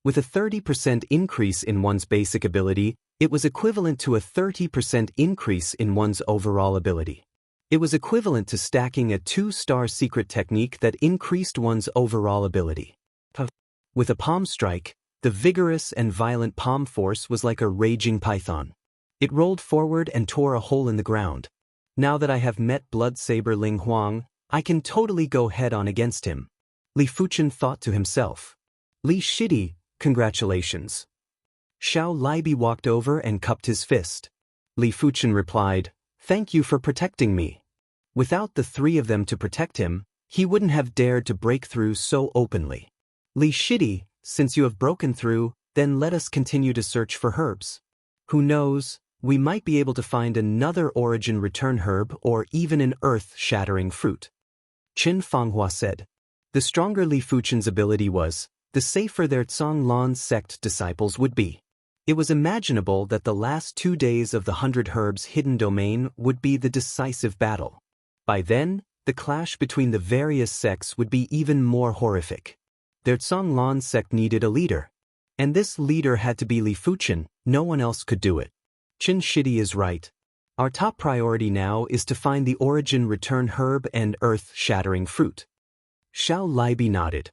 With a 30% increase in one's basic ability, it was equivalent to a 30% increase in one's overall ability. It was equivalent to stacking a 2-star secret technique that increased one's overall ability. With a palm strike, the vigorous and violent palm force was like a raging python. It rolled forward and tore a hole in the ground. Now that I have met Blood Saber Ling Huang, I can totally go head-on against him. Li Fuchen thought to himself. Li Shidi, congratulations. Xiao Libi walked over and cupped his fist. Li Fuchen replied, thank you for protecting me. Without the three of them to protect him, he wouldn't have dared to break through so openly. Li Shidi, since you have broken through, then let us continue to search for herbs. Who knows, we might be able to find another Origin Return herb or even an earth-shattering fruit. Chen Fanghua said. The stronger Li Fuchen's ability was, the safer their Zhonglan sect disciples would be. It was imaginable that the last 2 days of the 100 Herbs hidden domain would be the decisive battle. By then, the clash between the various sects would be even more horrific. Their Zhonglan sect needed a leader. And this leader had to be Li Fuchen, no one else could do it. Qin Shidi is right. Our top priority now is to find the Origin Return herb and earth-shattering fruit. Xiao Libi nodded.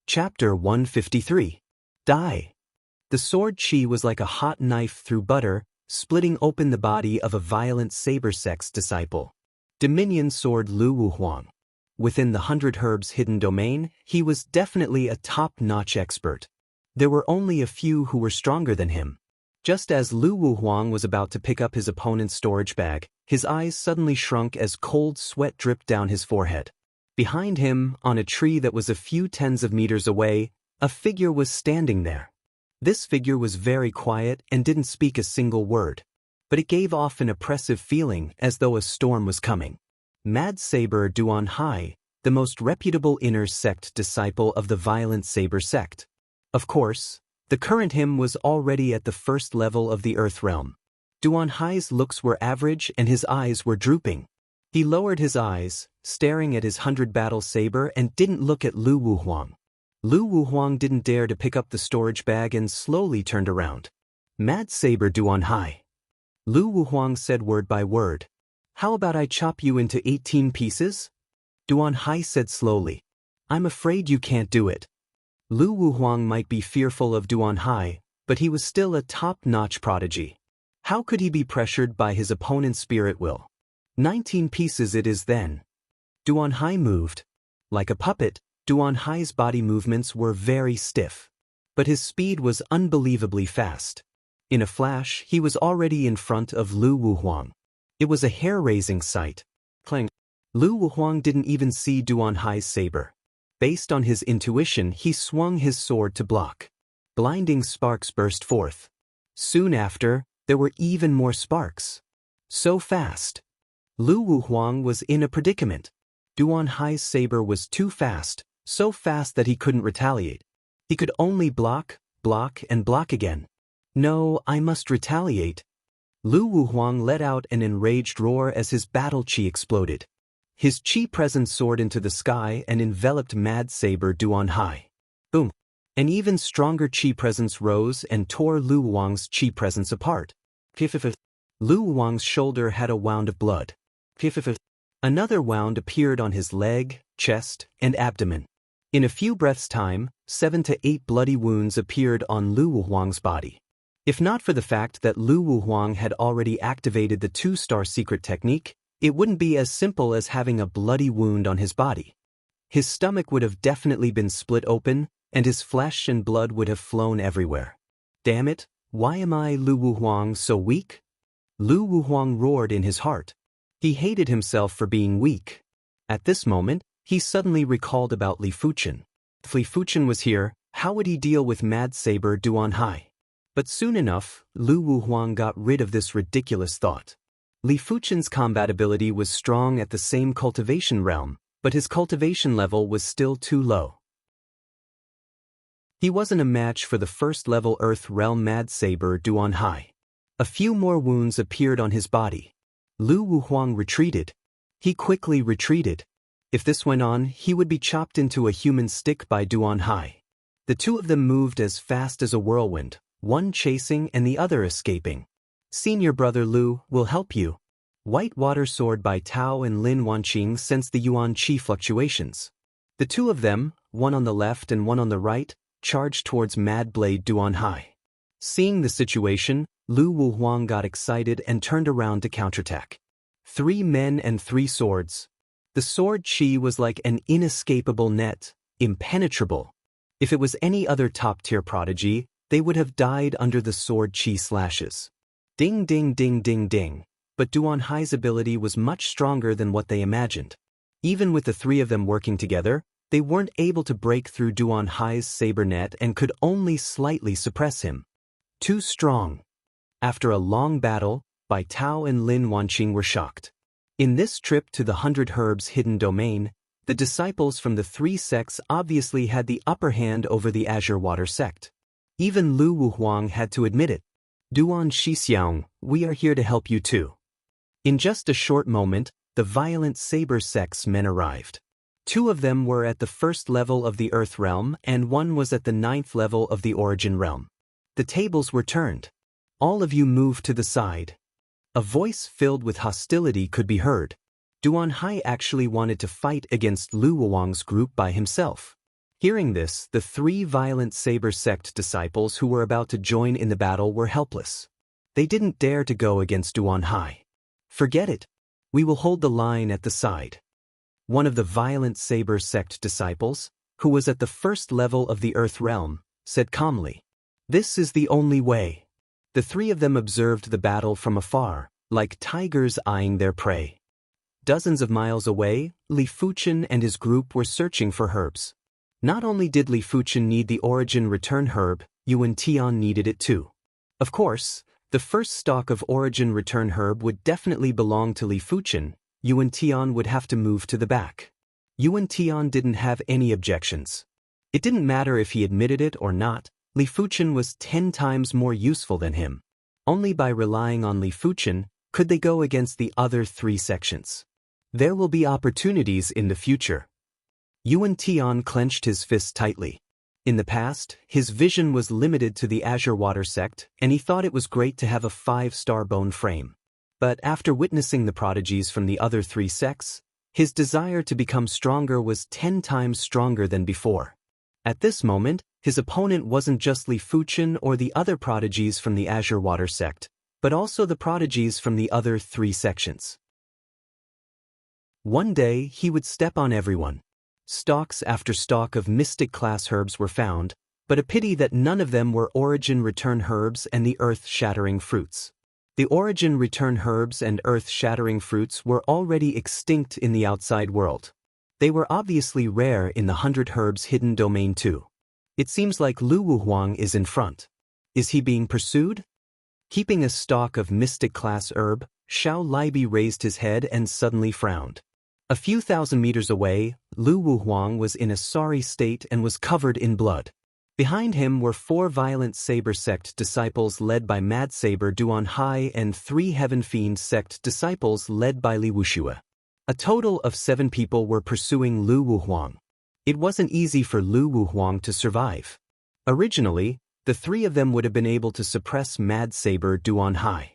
Chapter 153. Die. The sword qi was like a hot knife through butter, splitting open the body of a violent saber sect's disciple. Dominion sword Lu Wuhuang. Within the 100 Herbs hidden domain, he was definitely a top-notch expert. There were only a few who were stronger than him. Just as Lu Wuhuang was about to pick up his opponent's storage bag, his eyes suddenly shrunk as cold sweat dripped down his forehead. Behind him, on a tree that was a few tens of meters away, a figure was standing there. This figure was very quiet and didn't speak a single word, but it gave off an oppressive feeling as though a storm was coming. Mad Saber Duan Hai, the most reputable inner sect disciple of the Violent Saber sect. Of course, the current him was already at the first level of the Earth realm. Duan Hai's looks were average and his eyes were drooping. He lowered his eyes, staring at his 100-battle saber, and didn't look at Lu Wuhuang. Lu Wuhuang didn't dare to pick up the storage bag and slowly turned around. Mad Saber Duan Hai. Lu Wuhuang said word by word. How about I chop you into 18 pieces? Duan Hai said slowly. I'm afraid you can't do it. Lu Wuhuang might be fearful of Duan Hai, but he was still a top-notch prodigy. How could he be pressured by his opponent's spirit will? 19 pieces it is then. Duan Hai moved. Like a puppet, Duan Hai's body movements were very stiff. But his speed was unbelievably fast. In a flash, he was already in front of Lu Wuhuang. It was a hair-raising sight. Clang. Lu Wuhuang didn't even see Duan Hai's saber. Based on his intuition, he swung his sword to block. Blinding sparks burst forth. Soon after, there were even more sparks. So fast. Lu Wuhuang was in a predicament. Duan Hai's saber was too fast, so fast that he couldn't retaliate. He could only block, and block again. No, I must retaliate. Lu Wuhuang let out an enraged roar as his battle chi exploded. His chi presence soared into the sky and enveloped Mad Saber Duan Hai. Boom! An even stronger chi presence rose and tore Lu Wuhuang's chi presence apart. Lu Wuhuang's shoulder had a wound of blood. Another wound appeared on his leg, chest, and abdomen. In a few breaths' time, 7 to 8 bloody wounds appeared on Lu Wuhuang's body. If not for the fact that Lu Wuhuang had already activated the 2-star secret technique, it wouldn't be as simple as having a bloody wound on his body. His stomach would have definitely been split open, and his flesh and blood would have flown everywhere. Damn it, why am I, Lu Wuhuang, so weak? Lu Wuhuang roared in his heart. He hated himself for being weak. At this moment, he suddenly recalled about Li Fuchen. If Li Fuchen was here, how would he deal with Mad Saber Duan Hai? But soon enough, Lu Wuhuang got rid of this ridiculous thought. Li Fuchen's combat ability was strong at the same cultivation realm, but his cultivation level was still too low. He wasn't a match for the first-level Earth realm Mad Saber Duan Hai. A few more wounds appeared on his body. Lu Wuhuang retreated. He quickly retreated. If this went on, he would be chopped into a human stick by Duan Hai. The two of them moved as fast as a whirlwind, one chasing and the other escaping. Senior brother Lu will help you. White Water Sword by Tao and Lin Wanqing sensed the Yuan Qi fluctuations. The two of them, one on the left and one on the right, charged towards Mad Blade Duan Hai. Seeing the situation, Lu Wuhuang got excited and turned around to counterattack. 3 men and 3 swords. The sword chi was like an inescapable net, impenetrable. If it was any other top-tier prodigy, they would have died under the sword chi slashes. Ding ding ding ding ding. But Duan Hai's ability was much stronger than what they imagined. Even with the 3 of them working together, they weren't able to break through Duan Hai's saber net and could only slightly suppress him. Too strong. After a long battle, Bai Tao and Lin Wanqing were shocked. In this trip to the 100 Herbs hidden domain, the disciples from the 3 sects obviously had the upper hand over the Azure Water sect. Even Lu Wuhuang had to admit it. Duan Shixiang, we are here to help you too. In just a short moment, the violent Saber sect's men arrived. 2 of them were at the first level of the Earth realm and 1 was at the 9th level of the Origin realm. The tables were turned. All of you move to the side. A voice filled with hostility could be heard. Duan Hai actually wanted to fight against Lu Wuhuang's group by himself. Hearing this, the 3 violent Saber sect disciples who were about to join in the battle were helpless. They didn't dare to go against Duan Hai. Forget it. We will hold the line at the side. One of the violent Saber sect disciples, who was at the first level of the Earth realm, said calmly. This is the only way. The 3 of them observed the battle from afar, like tigers eyeing their prey. Dozens of miles away, Li Fuchen and his group were searching for herbs. Not only did Li Fuchen need the Origin Return herb, Yuan Tian needed it too. Of course, the first stalk of Origin Return herb would definitely belong to Li Fuchen, Yuan Tian would have to move to the back. Yuan Tian didn't have any objections. It didn't matter if he admitted it or not, Li Fuchen was 10 times more useful than him. Only by relying on Li Fuchen could they go against the other 3 sections. There will be opportunities in the future. Yuan Tian clenched his fist tightly. In the past, his vision was limited to the Azure Water sect, and he thought it was great to have a 5-star bone frame. But after witnessing the prodigies from the other 3 sects, his desire to become stronger was 10 times stronger than before. At this moment, his opponent wasn't just Li Fuchen or the other prodigies from the Azure Water sect, but also the prodigies from the other 3 sections. One day, he would step on everyone. Stalks after stalk of mystic-class herbs were found, but a pity that none of them were origin-return herbs and the earth-shattering fruits. The origin-return herbs and earth-shattering fruits were already extinct in the outside world. They were obviously rare in the 100 Herbs hidden domain too. It seems like Lu Wuhuang is in front. Is he being pursued? Keeping a stalk of mystic-class herb, Xiao Libi raised his head and suddenly frowned. A few thousand meters away, Lu Wuhuang was in a sorry state and was covered in blood. Behind him were 4 violent Saber sect disciples led by Mad Saber Duan Hai and 3 Heaven Fiend sect disciples led by Li Wuxia. A total of 7 people were pursuing Lu Wuhuang. It wasn't easy for Lu Wuhuang to survive. Originally, the 3 of them would have been able to suppress Mad Saber Duan Hai.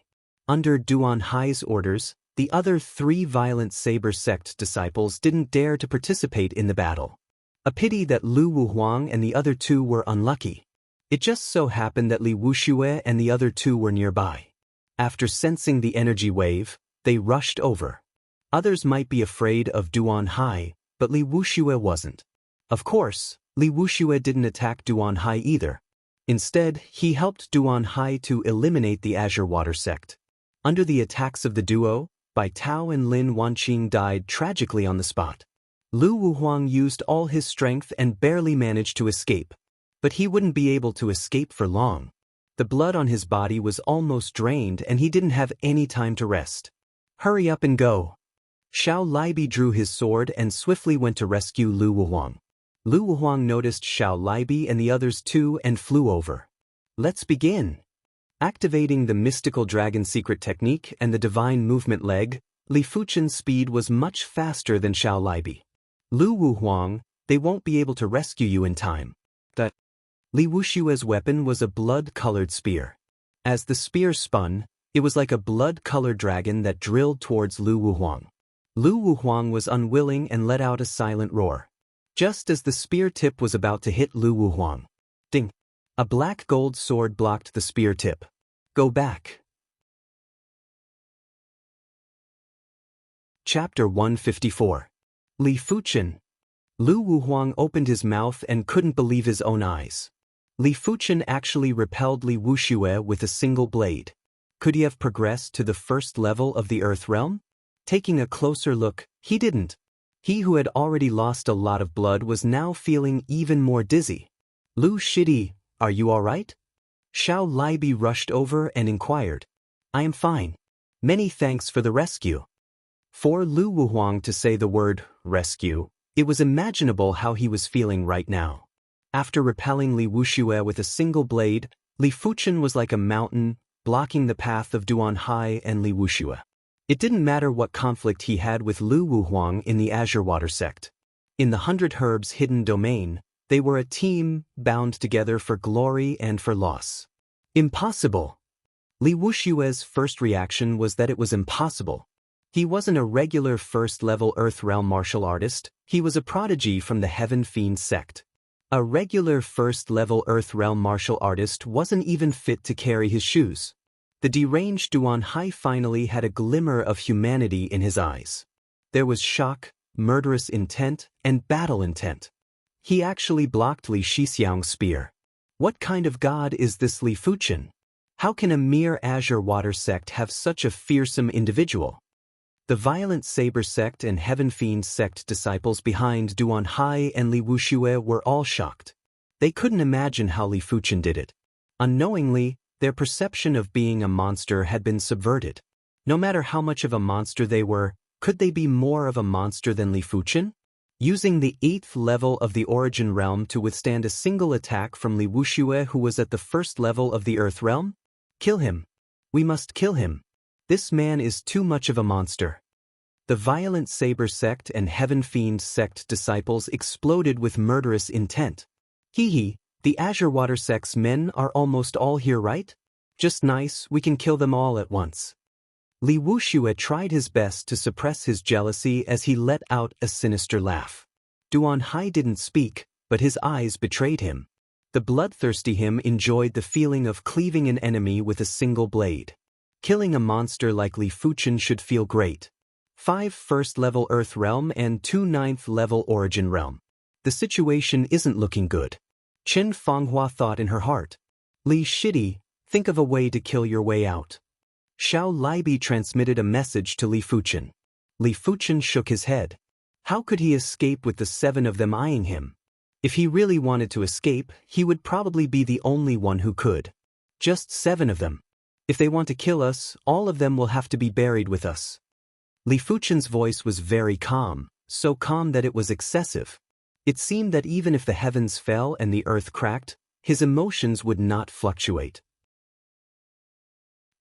Under Duan Hai's orders, the other 3 violent Saber sect disciples didn't dare to participate in the battle. A pity that Lu Wuhuang and the other 2 were unlucky. It just so happened that Li Wuxia and the other 2 were nearby. After sensing the energy wave, they rushed over. Others might be afraid of Duan Hai, but Li Wuxia wasn't. Of course, Li Wuxia didn't attack Duan Hai either. Instead, he helped Duan Hai to eliminate the Azure Water sect. Under the attacks of the duo, Bai Tao and Lin Wanqing died tragically on the spot. Lu Wuhuang used all his strength and barely managed to escape. But he wouldn't be able to escape for long. The blood on his body was almost drained and he didn't have any time to rest. Hurry up and go. Xiao Libi drew his sword and swiftly went to rescue Lu Wuhuang. Lu Wuhuang noticed Xiao Libi and the others too and flew over. Let's begin. Activating the mystical dragon secret technique and the divine movement leg, Li Fuchen's speed was much faster than Xiao Libi. Lu Wuhuang, they won't be able to rescue you in time. That Li Wuxia's weapon was a blood-colored spear. As the spear spun, it was like a blood-colored dragon that drilled towards Lu Wuhuang. Lu Wuhuang was unwilling and let out a silent roar. Just as the spear tip was about to hit Lu Wuhuang. Ding! A black gold sword blocked the spear tip. Go back. Chapter 154. Li Fuchen. Lu Wuhuang opened his mouth and couldn't believe his own eyes. Li Fuchen actually repelled Li Wuxia with a single blade. Could he have progressed to the first level of the Earth realm? Taking a closer look, he didn't. He who had already lost a lot of blood was now feeling even more dizzy. Lu Shidi, are you all right? Xiao Libi rushed over and inquired. I am fine. Many thanks for the rescue. For Lu Wuhuang to say the word rescue, it was imaginable how he was feeling right now. After repelling Li Wuxia with a single blade, Li Fuchen was like a mountain, blocking the path of Duan Hai and Li Wuxia. It didn't matter what conflict he had with Lu Wuhuang in the Azure Water sect. In the 100 Herbs hidden domain, they were a team bound together for glory and for loss. Impossible. Li Wuxia's first reaction was that it was impossible. He wasn't a regular first-level Earth Realm martial artist, he was a prodigy from the Heaven Fiend sect. A regular first-level Earth Realm martial artist wasn't even fit to carry his shoes. The deranged Duan Hai finally had a glimmer of humanity in his eyes. There was shock, murderous intent, and battle intent. He actually blocked Li Shixiang's spear. What kind of god is this Li Fuchen? How can a mere Azure Water sect have such a fearsome individual? The violent Saber sect and Heaven Fiend sect disciples behind Duan Hai and Li Wuxia were all shocked. They couldn't imagine how Li Fuchen did it. Unknowingly, their perception of being a monster had been subverted. No matter how much of a monster they were, Could they be more of a monster than Li Fuchen? Using the 8th level of the Origin Realm to withstand a single attack from Li Wuxia who was at the 1st level of the Earth Realm? Kill him. We must kill him. This man is too much of a monster. The Violent Saber Sect and Heaven Fiend Sect disciples exploded with murderous intent. Hee, the Azure Water Sect's men are almost all here, right? Just nice, we can kill them all at once. Li Wuxia tried his best to suppress his jealousy as he let out a sinister laugh. Duan Hai didn't speak, but his eyes betrayed him. The bloodthirsty him enjoyed the feeling of cleaving an enemy with a single blade. Killing a monster like Li Fuchen should feel great. 5 first-level Earth Realm and 2 9th-level Origin Realm. The situation isn't looking good. Chen Fenghua thought in her heart. Li Shidi, think of a way to kill your way out. Xiao Libi transmitted a message to Li Fuchen. Li Fuchen shook his head. How could he escape with the 7 of them eyeing him? If he really wanted to escape, he would probably be the only one who could. Just 7 of them. If they want to kill us, all of them will have to be buried with us. Li Fuchen's voice was very calm, so calm that it was excessive. It seemed that even if the heavens fell and the earth cracked, his emotions would not fluctuate.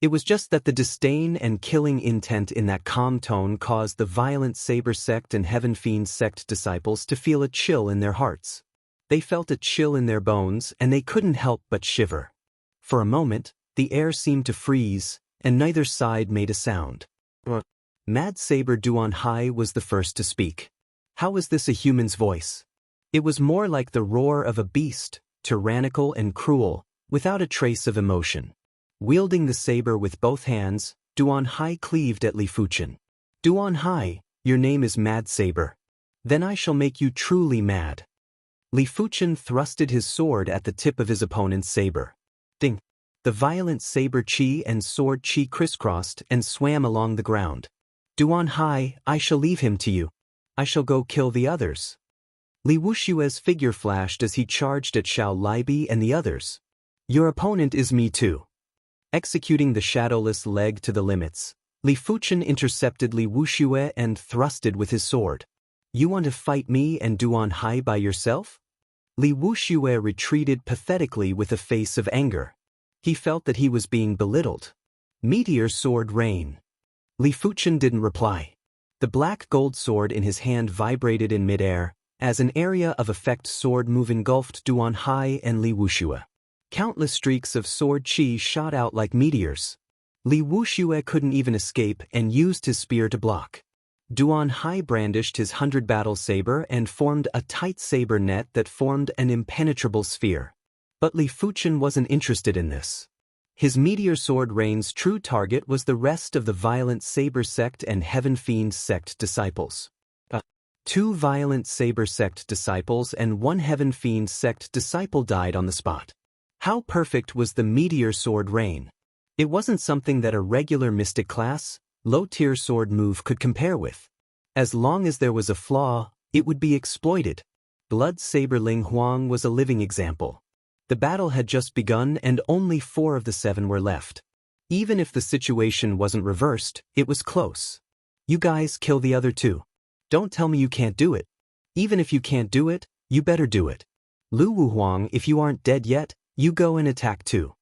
It was just that the disdain and killing intent in that calm tone caused the Violent Saber Sect and Heaven Fiend Sect disciples to feel a chill in their hearts. They felt a chill in their bones and they couldn't help but shiver. For a moment, the air seemed to freeze, and neither side made a sound. Mad Saber Duan Hai was the first to speak. How was this a human's voice? It was more like the roar of a beast, tyrannical and cruel, without a trace of emotion. Wielding the saber with both hands, Duan Hai cleaved at Li Fuchen. Duan Hai, your name is Mad Saber. Then I shall make you truly mad. Li Fuchen thrusted his sword at the tip of his opponent's saber. Ding! The violent saber chi and sword chi crisscrossed and swam along the ground. Duan Hai, I shall leave him to you. I shall go kill the others. Li Wuxia's figure flashed as he charged at Xiao Libi and the others. Your opponent is me too. Executing the shadowless leg to the limits, Li Fuchen intercepted Li Wuxia and thrusted with his sword. You want to fight me and Duan Hai by yourself? Li Wuxia retreated pathetically with a face of anger. He felt that he was being belittled. Meteor sword rain. Li Fuchen didn't reply. The black gold sword in his hand vibrated in midair, as an area of effect sword move engulfed Duan Hai and Li Wuxia. Countless streaks of sword chi shot out like meteors. Li Wuxia couldn't even escape and used his spear to block. Duan Hai brandished his 100-battle saber and formed a tight saber net that formed an impenetrable sphere. But Li Fuchen wasn't interested in this. His meteor sword rain's true target was the rest of the Violent Saber Sect and Heaven Fiend Sect disciples. 2 Violent Saber Sect disciples and 1 Heaven Fiend Sect disciple died on the spot. How perfect was the meteor sword rain? It wasn't something that a regular mystic class, low-tier sword move could compare with. As long as there was a flaw, it would be exploited. Blood Saber Ling Huang was a living example. The battle had just begun and only 4 of the 7 were left. Even if the situation wasn't reversed, it was close. You guys kill the other 2. Don't tell me you can't do it. Even if you can't do it, you better do it. Lu Wuhuang, if you aren't dead yet, you go and attack too.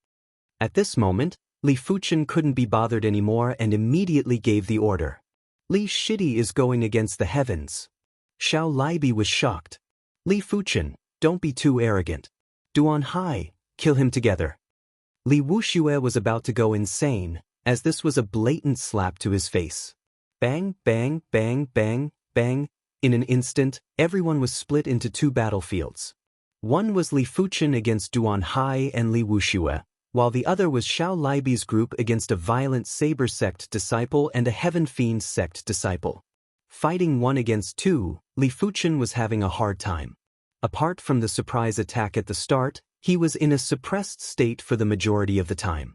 At this moment, Li Fuchen couldn't be bothered anymore and immediately gave the order. Li Shidi is going against the heavens. Xiao Libi was shocked. Li Fuchen, don't be too arrogant. Duan Hai, kill him together. Li Wuxia was about to go insane, as this was a blatant slap to his face. Bang, bang, bang, bang, bang. In an instant, everyone was split into 2 battlefields. One was Li Fuchen against Duan Hai and Li Wuxia, while the other was Xiao Libi's group against a Violent Saber Sect disciple and a Heaven Fiend Sect disciple. Fighting 1 against 2, Li Fuchen was having a hard time. Apart from the surprise attack at the start, he was in a suppressed state for the majority of the time.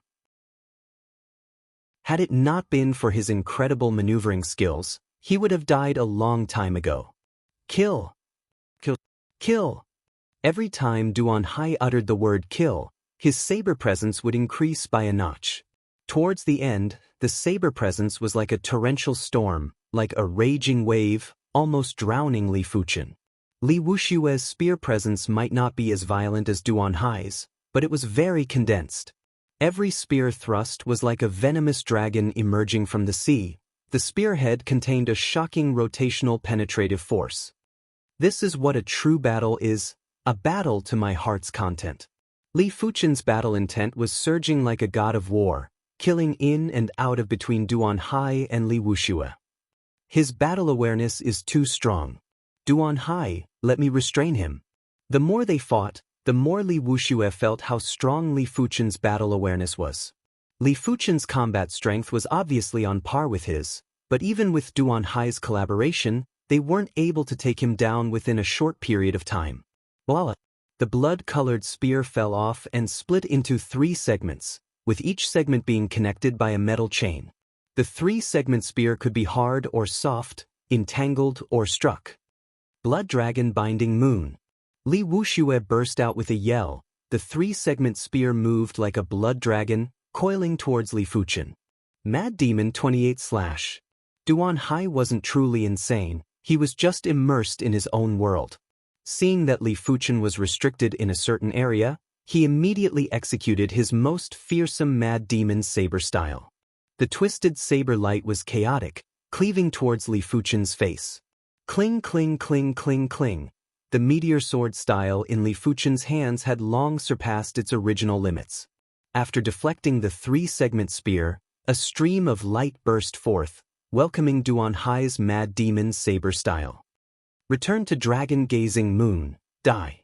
Had it not been for his incredible maneuvering skills, he would have died a long time ago. Kill! Kill! Kill! Every time Duan Hai uttered the word kill, his saber presence would increase by a notch. Towards the end, the saber presence was like a torrential storm, like a raging wave, almost drowning Li Fuchen. Li Wushue's spear presence might not be as violent as Duan Hai's, but it was very condensed. Every spear thrust was like a venomous dragon emerging from the sea. The spearhead contained a shocking rotational penetrative force. This is what a true battle is, a battle to my heart's content. Li Fuchen's battle intent was surging like a god of war, killing in and out of between Duan Hai and Li Wushue. His battle awareness is too strong. Duan Hai, let me restrain him. The more they fought, the more Li Wushue felt how strong Li Fuchen's battle awareness was. Li Fuchen's combat strength was obviously on par with his, but even with Duan Hai's collaboration, they weren't able to take him down within a short period of time. Voila! The blood-colored spear fell off and split into 3 segments, with each segment being connected by a metal chain. The 3-segment spear could be hard or soft, entangled or struck. Blood Dragon Binding Moon. Li Wushue burst out with a yell. The 3-segment spear moved like a blood dragon, coiling towards Li Fuchen. Mad Demon 28/. Duan Hai wasn't truly insane, he was just immersed in his own world. Seeing that Li Fuchen was restricted in a certain area, he immediately executed his most fearsome Mad Demon saber style. The twisted saber light was chaotic, cleaving towards Li Fuchen's face. Cling cling cling cling cling. The meteor sword style in Li Fuchen's hands had long surpassed its original limits. After deflecting the 3-segment spear, a stream of light burst forth, welcoming Duan Hai's Mad Demon saber style. Return to Dragon-Gazing Moon, die.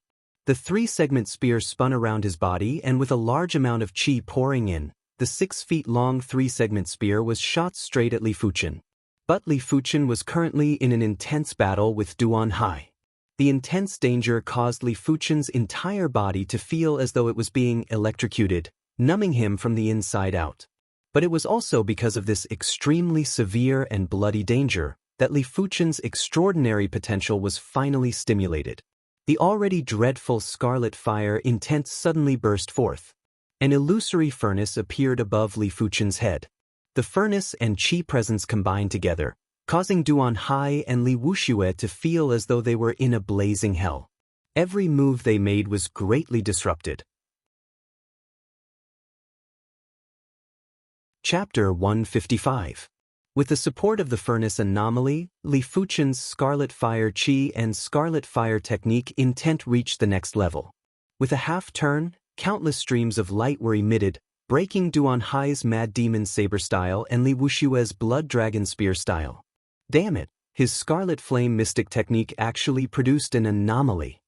The 3-segment spear spun around his body, and with a large amount of chi pouring in, the 6-feet-long 3-segment spear was shot straight at Li Fuchen. But Li Fuchen was currently in an intense battle with Duan Hai. The intense danger caused Li Fuchen's entire body to feel as though it was being electrocuted, numbing him from the inside out. But it was also because of this extremely severe and bloody danger that Li Fuchen's extraordinary potential was finally stimulated. The already dreadful scarlet fire intent suddenly burst forth. An illusory furnace appeared above Li Fuchen's head. The furnace and chi presence combined together, causing Duan Hai and Li Wushue to feel as though they were in a blazing hell. Every move they made was greatly disrupted. Chapter 155. With the support of the furnace anomaly, Li Fuchen's Scarlet Fire Chi and Scarlet Fire Technique intent reached the next level. With a half-turn, countless streams of light were emitted, breaking Duan Hai's Mad Demon Saber style and Li Wushue's Blood Dragon Spear style. Damn it, his Scarlet Flame Mystic Technique actually produced an anomaly.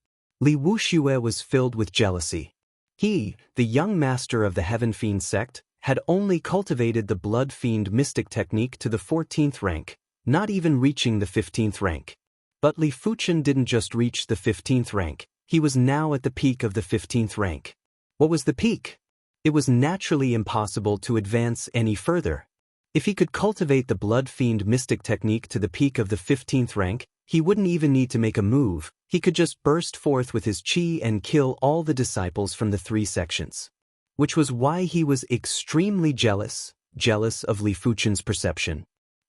Li Wushue was filled with jealousy. He, the young master of the Heaven Fiend sect, had only cultivated the Blood Fiend Mystic Technique to the 14th rank, not even reaching the 15th rank. But Li Fuchen didn't just reach the 15th rank, he was now at the peak of the 15th rank. What was the peak? It was naturally impossible to advance any further. If he could cultivate the Blood Fiend Mystic Technique to the peak of the 15th rank, he wouldn't even need to make a move, he could just burst forth with his chi and kill all the disciples from the 3 sections. Which was why he was extremely jealous of Li Fuchen's perception.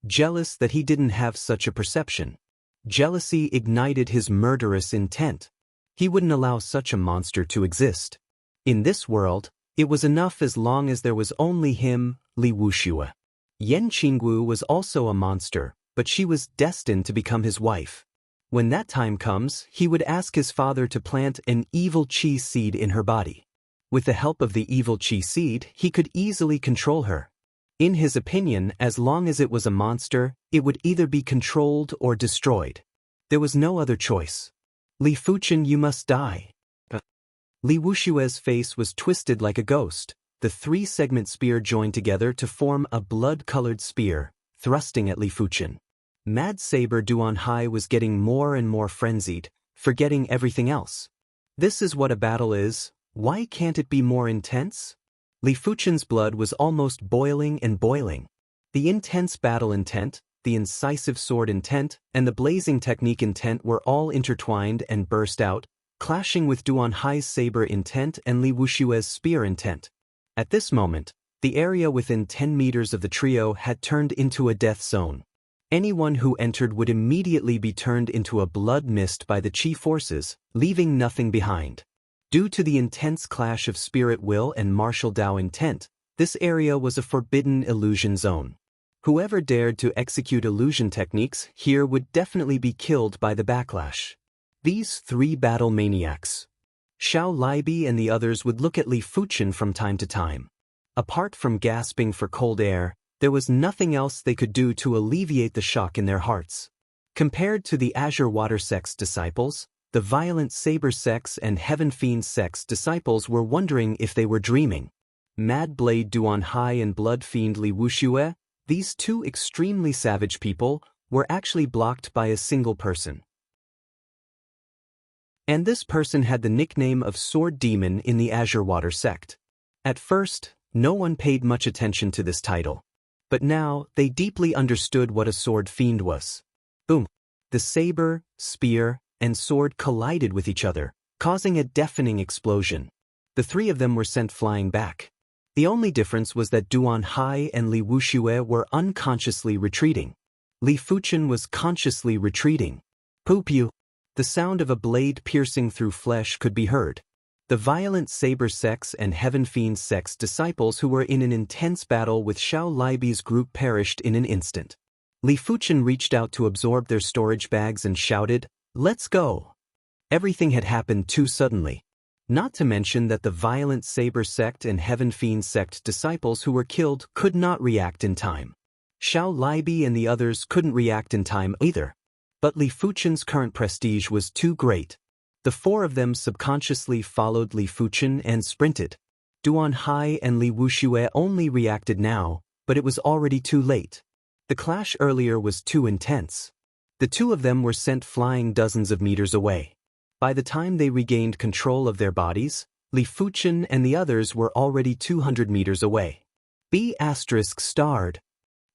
Jealous that he didn't have such a perception. Jealousy ignited his murderous intent. He wouldn't allow such a monster to exist. In this world, it was enough as long as there was only him, Li Wushue. Yan Qingwu was also a monster, but she was destined to become his wife. When that time comes, he would ask his father to plant an evil chi seed in her body. With the help of the evil chi seed, he could easily control her. In his opinion, as long as it was a monster, it would either be controlled or destroyed. There was no other choice. Li Fuchen, you must die. Li Wushue's face was twisted like a ghost. The 3-segment spear joined together to form a blood-colored spear, thrusting at Li Fuchen. Mad Saber Duan Hai was getting more and more frenzied, forgetting everything else. This is what a battle is. Why can't it be more intense? Li Fuchen's blood was almost boiling and boiling. The intense battle intent, the incisive sword intent, and the blazing technique intent were all intertwined and burst out, clashing with Duan Hai's saber intent and Li Wushue's spear intent. At this moment, the area within 10 meters of the trio had turned into a death zone. Anyone who entered would immediately be turned into a blood mist by the Qi forces, leaving nothing behind. Due to the intense clash of spirit will and martial Dao intent, this area was a forbidden illusion zone. Whoever dared to execute illusion techniques here would definitely be killed by the backlash. These three battle maniacs, Xiao Libi and the others, would look at Li Fuchen from time to time. Apart from gasping for cold air, there was nothing else they could do to alleviate the shock in their hearts. Compared to the Azure Water sect's disciples, the Violent Saber sects and Heaven Fiend sect's disciples were wondering if they were dreaming. Mad Blade Duan Hai and Blood Fiend Li Wuxia, these two extremely savage people, were actually blocked by a single person. And this person had the nickname of Sword Demon in the Azure Water sect. At first, no one paid much attention to this title. But now, they deeply understood what a sword fiend was. Boom! The saber, spear, and sword collided with each other, causing a deafening explosion. The three of them were sent flying back. The only difference was that Duan Hai and Li Wuxia were unconsciously retreating. Li Fuchen was consciously retreating. Poo-pew! The sound of a blade piercing through flesh could be heard. The Violent Saber sects and Heaven Fiend sects disciples who were in an intense battle with Xiao Libi's group perished in an instant. Li Fuchen reached out to absorb their storage bags and shouted, "Let's go!" Everything had happened too suddenly. Not to mention that the Violent Saber sect and Heaven Fiend sect disciples who were killed could not react in time. Xiao Libi and the others couldn't react in time either. But Li Fuchen's current prestige was too great. The four of them subconsciously followed Li Fuchen and sprinted. Duan Hai and Li Wuxia only reacted now, but it was already too late. The clash earlier was too intense. The two of them were sent flying dozens of meters away. By the time they regained control of their bodies, Li Fuchen and the others were already 200 meters away. B** starred.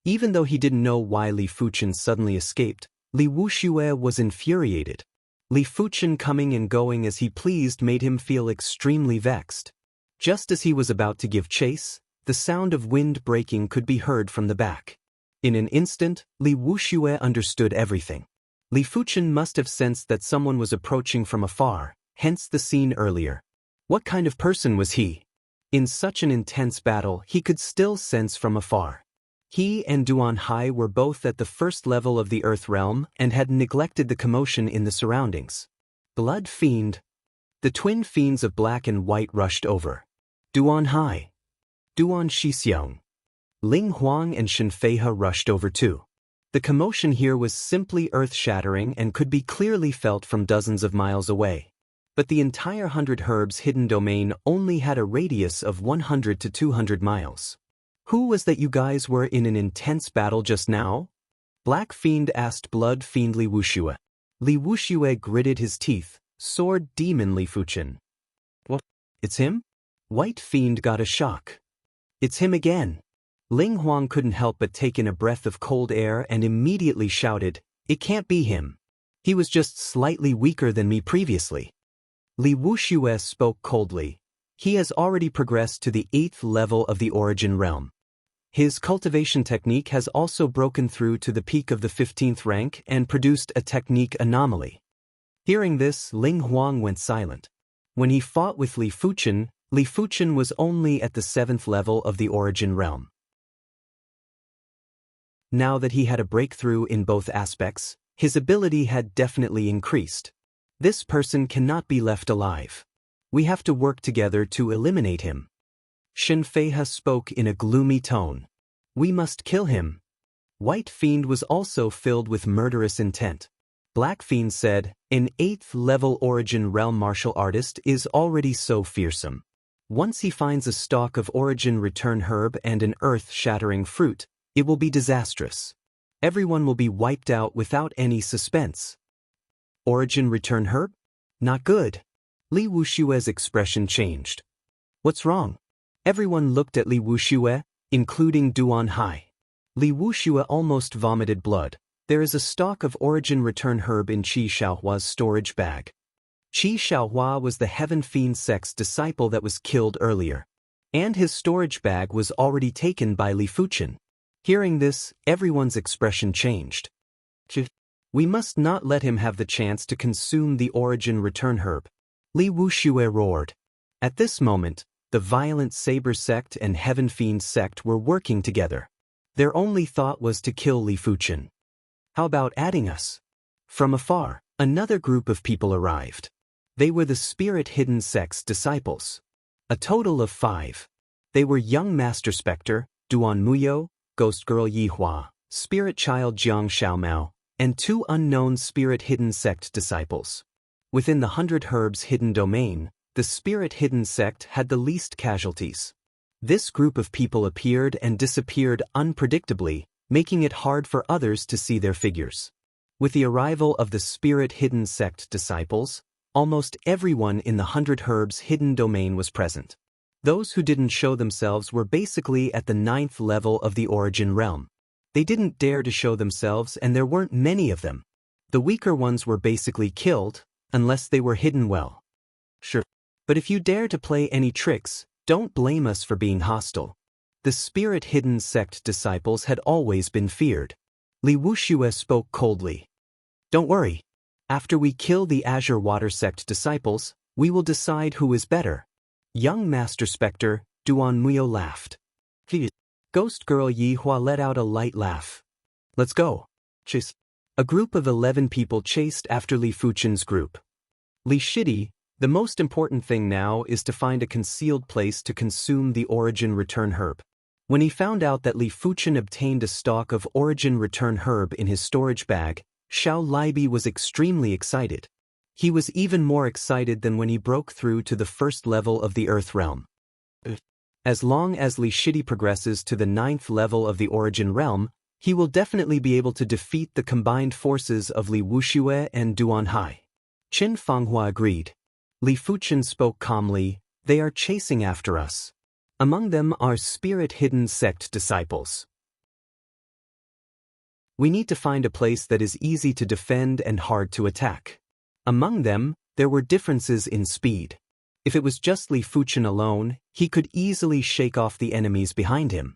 Even though he didn't know why Li Fuchen suddenly escaped, Li Wuxia was infuriated. Li Fuchen coming and going as he pleased made him feel extremely vexed. Just as he was about to give chase, the sound of wind breaking could be heard from the back. In an instant, Li Wuxia understood everything. Li Fuchen must have sensed that someone was approaching from afar, hence the scene earlier. What kind of person was he? In such an intense battle, he could still sense from afar. He and Duan Hai were both at the first level of the Earth realm and had neglected the commotion in the surroundings. Blood Fiend. The twin fiends of black and white rushed over. Duan Hai. Duan Shixiang. Ling Huang and Xianxia rushed over too. The commotion here was simply earth-shattering and could be clearly felt from dozens of miles away. But the entire 100 Herbs hidden domain only had a radius of 100 to 200 miles. Who was that you guys were in an intense battle just now? Black Fiend asked Blood Fiend Li Wuxia. Li Wuxia gritted his teeth. Sword Demon Li Fuchen. What? It's him? White Fiend got a shock. It's him again. Ling Huang couldn't help but take in a breath of cold air and immediately shouted, "It can't be him. He was just slightly weaker than me previously." Li Wuxia spoke coldly. He has already progressed to the 8th level of the Origin realm. His cultivation technique has also broken through to the peak of the 15th rank and produced a technique anomaly. Hearing this, Ling Huang went silent. When he fought with Li Fuchen was only at the 7th level of the Origin realm. Now that he had a breakthrough in both aspects, his ability had definitely increased. This person cannot be left alive. We have to work together to eliminate him. Xianxia spoke in a gloomy tone. We must kill him. White Fiend was also filled with murderous intent. Black Fiend said, an 8th level Origin realm martial artist is already so fearsome. Once he finds a stalk of Origin Return Herb and an earth-shattering fruit, it will be disastrous. Everyone will be wiped out without any suspense. Origin Return Herb? Not good. Li Wuxia's expression changed. What's wrong? Everyone looked at Li Wuxia, including Duan Hai. Li Wuxia almost vomited blood. There is a stalk of Origin Return Herb in Qi Xiaohua's storage bag. Qi Xiaohua was the Heaven Fiend sect's disciple that was killed earlier. And his storage bag was already taken by Li Fuchen. Hearing this, everyone's expression changed. We must not let him have the chance to consume the origin return herb. Li Wuxia roared. At this moment, the violent Saber sect and Heaven Fiend sect were working together. Their only thought was to kill Li Fuchen. How about adding us? From afar, another group of people arrived. They were the Spirit Hidden Sect's disciples. A total of 5. They were Young Master Spectre, Duan Muyo, Ghost Girl Yihua, Spirit Child Jiang Xiaomao, and 2 unknown Spirit Hidden Sect disciples. Within the 100 Herbs Hidden Domain, the Spirit Hidden Sect had the least casualties. This group of people appeared and disappeared unpredictably, making it hard for others to see their figures. With the arrival of the Spirit Hidden Sect disciples, almost everyone in the 100 Herbs Hidden Domain was present. Those who didn't show themselves were basically at the 9th level of the Origin Realm. They didn't dare to show themselves, and there weren't many of them. The weaker ones were basically killed, unless they were hidden well. Sure. But if you dare to play any tricks, don't blame us for being hostile. The Spirit Hidden Sect disciples had always been feared. Li Wuxia spoke coldly. Don't worry. After we kill the Azure Water Sect disciples, we will decide who is better. Young Master Spectre, Duan Muyo laughed. Ghost Girl Yihua let out a light laugh. Let's go. Chase. A group of 11 people chased after Li Fuchen's group. Li Shidi, the most important thing now is to find a concealed place to consume the Origin Return Herb. When he found out that Li Fuchen obtained a stalk of Origin Return Herb in his storage bag, Xiao Libi was extremely excited. He was even more excited than when he broke through to the 1st level of the Earth Realm. As long as Li Shidi progresses to the 9th level of the Origin Realm, he will definitely be able to defeat the combined forces of Li Wuxia and Duan Hai. Qin Fanghua agreed. Li Fuchen spoke calmly, they are chasing after us. Among them are Spirit Hidden Sect disciples. We need to find a place that is easy to defend and hard to attack. Among them, there were differences in speed. If it was just Li Fuchen alone, he could easily shake off the enemies behind him.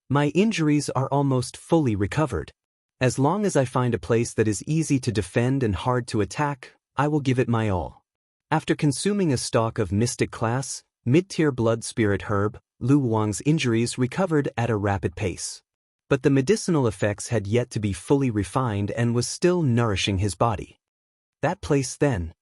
My injuries are almost fully recovered. As long as I find a place that is easy to defend and hard to attack, I will give it my all. After consuming a stalk of Mystic Class, mid-tier Blood Spirit Herb, Lu Wang's injuries recovered at a rapid pace. But the medicinal effects had yet to be fully refined and was still nourishing his body. That place then.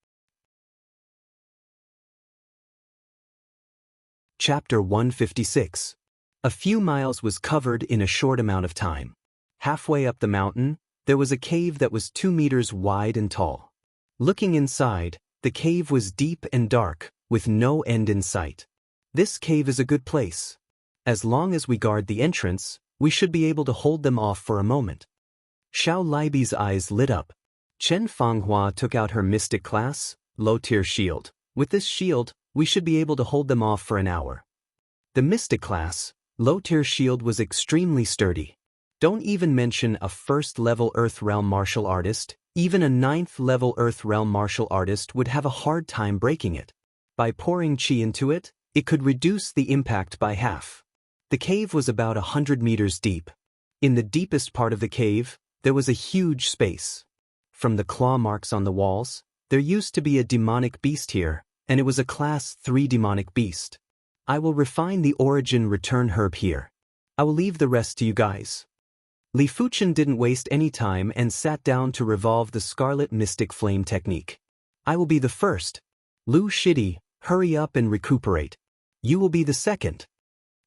Chapter 156. A few miles was covered in a short amount of time. Halfway up the mountain, there was a cave that was 2 meters wide and tall. Looking inside, the cave was deep and dark, with no end in sight. This cave is a good place. As long as we guard the entrance, we should be able to hold them off for a moment. Xiao Libi's eyes lit up. Chen Fanghua took out her Mystic Class, low-tier shield. With this shield, we should be able to hold them off for an hour. The Mystic Class, low-tier shield was extremely sturdy. Don't even mention a 1st-level Earth Realm martial artist, even a 9th-level Earth Realm martial artist would have a hard time breaking it. By pouring chi into it, it could reduce the impact by half. The cave was about 100 meters deep. In the deepest part of the cave, there was a huge space. From the claw marks on the walls, there used to be a demonic beast here, and it was a Class 3 demonic beast. I will refine the Origin Return Herb here. I will leave the rest to you guys. Li Fuchen didn't waste any time and sat down to revolve the Scarlet Mystic Flame technique. I will be the first. Lu Shidi, hurry up and recuperate. You will be the second.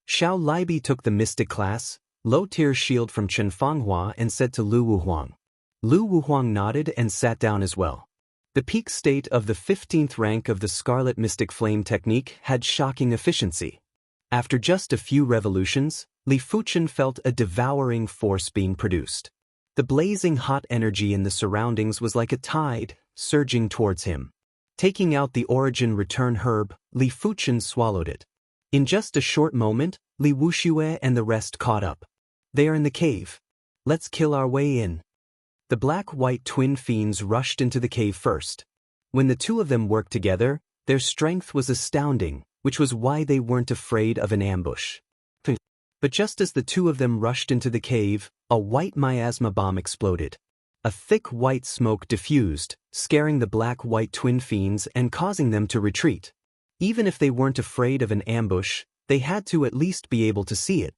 Xiao Libi took the Mystic Class, low-tier shield from Chen Fanghua and said to Lu Wuhuang. Lu Wuhuang nodded and sat down as well. The peak state of the 15th rank of the Scarlet Mystic Flame technique had shocking efficiency. After just a few revolutions, Li Fuchen felt a devouring force being produced. The blazing hot energy in the surroundings was like a tide, surging towards him. Taking out the Origin Return Herb, Li Fuchen swallowed it. In just a short moment, Li Wuxia and the rest caught up. They are in the cave. Let's kill our way in. The black-white twin fiends rushed into the cave first. When the two of them worked together, their strength was astounding, which was why they weren't afraid of an ambush. But just as the two of them rushed into the cave, a white miasma bomb exploded. A thick white smoke diffused, scaring the black-white twin fiends and causing them to retreat. Even if they weren't afraid of an ambush, they had to at least be able to see it.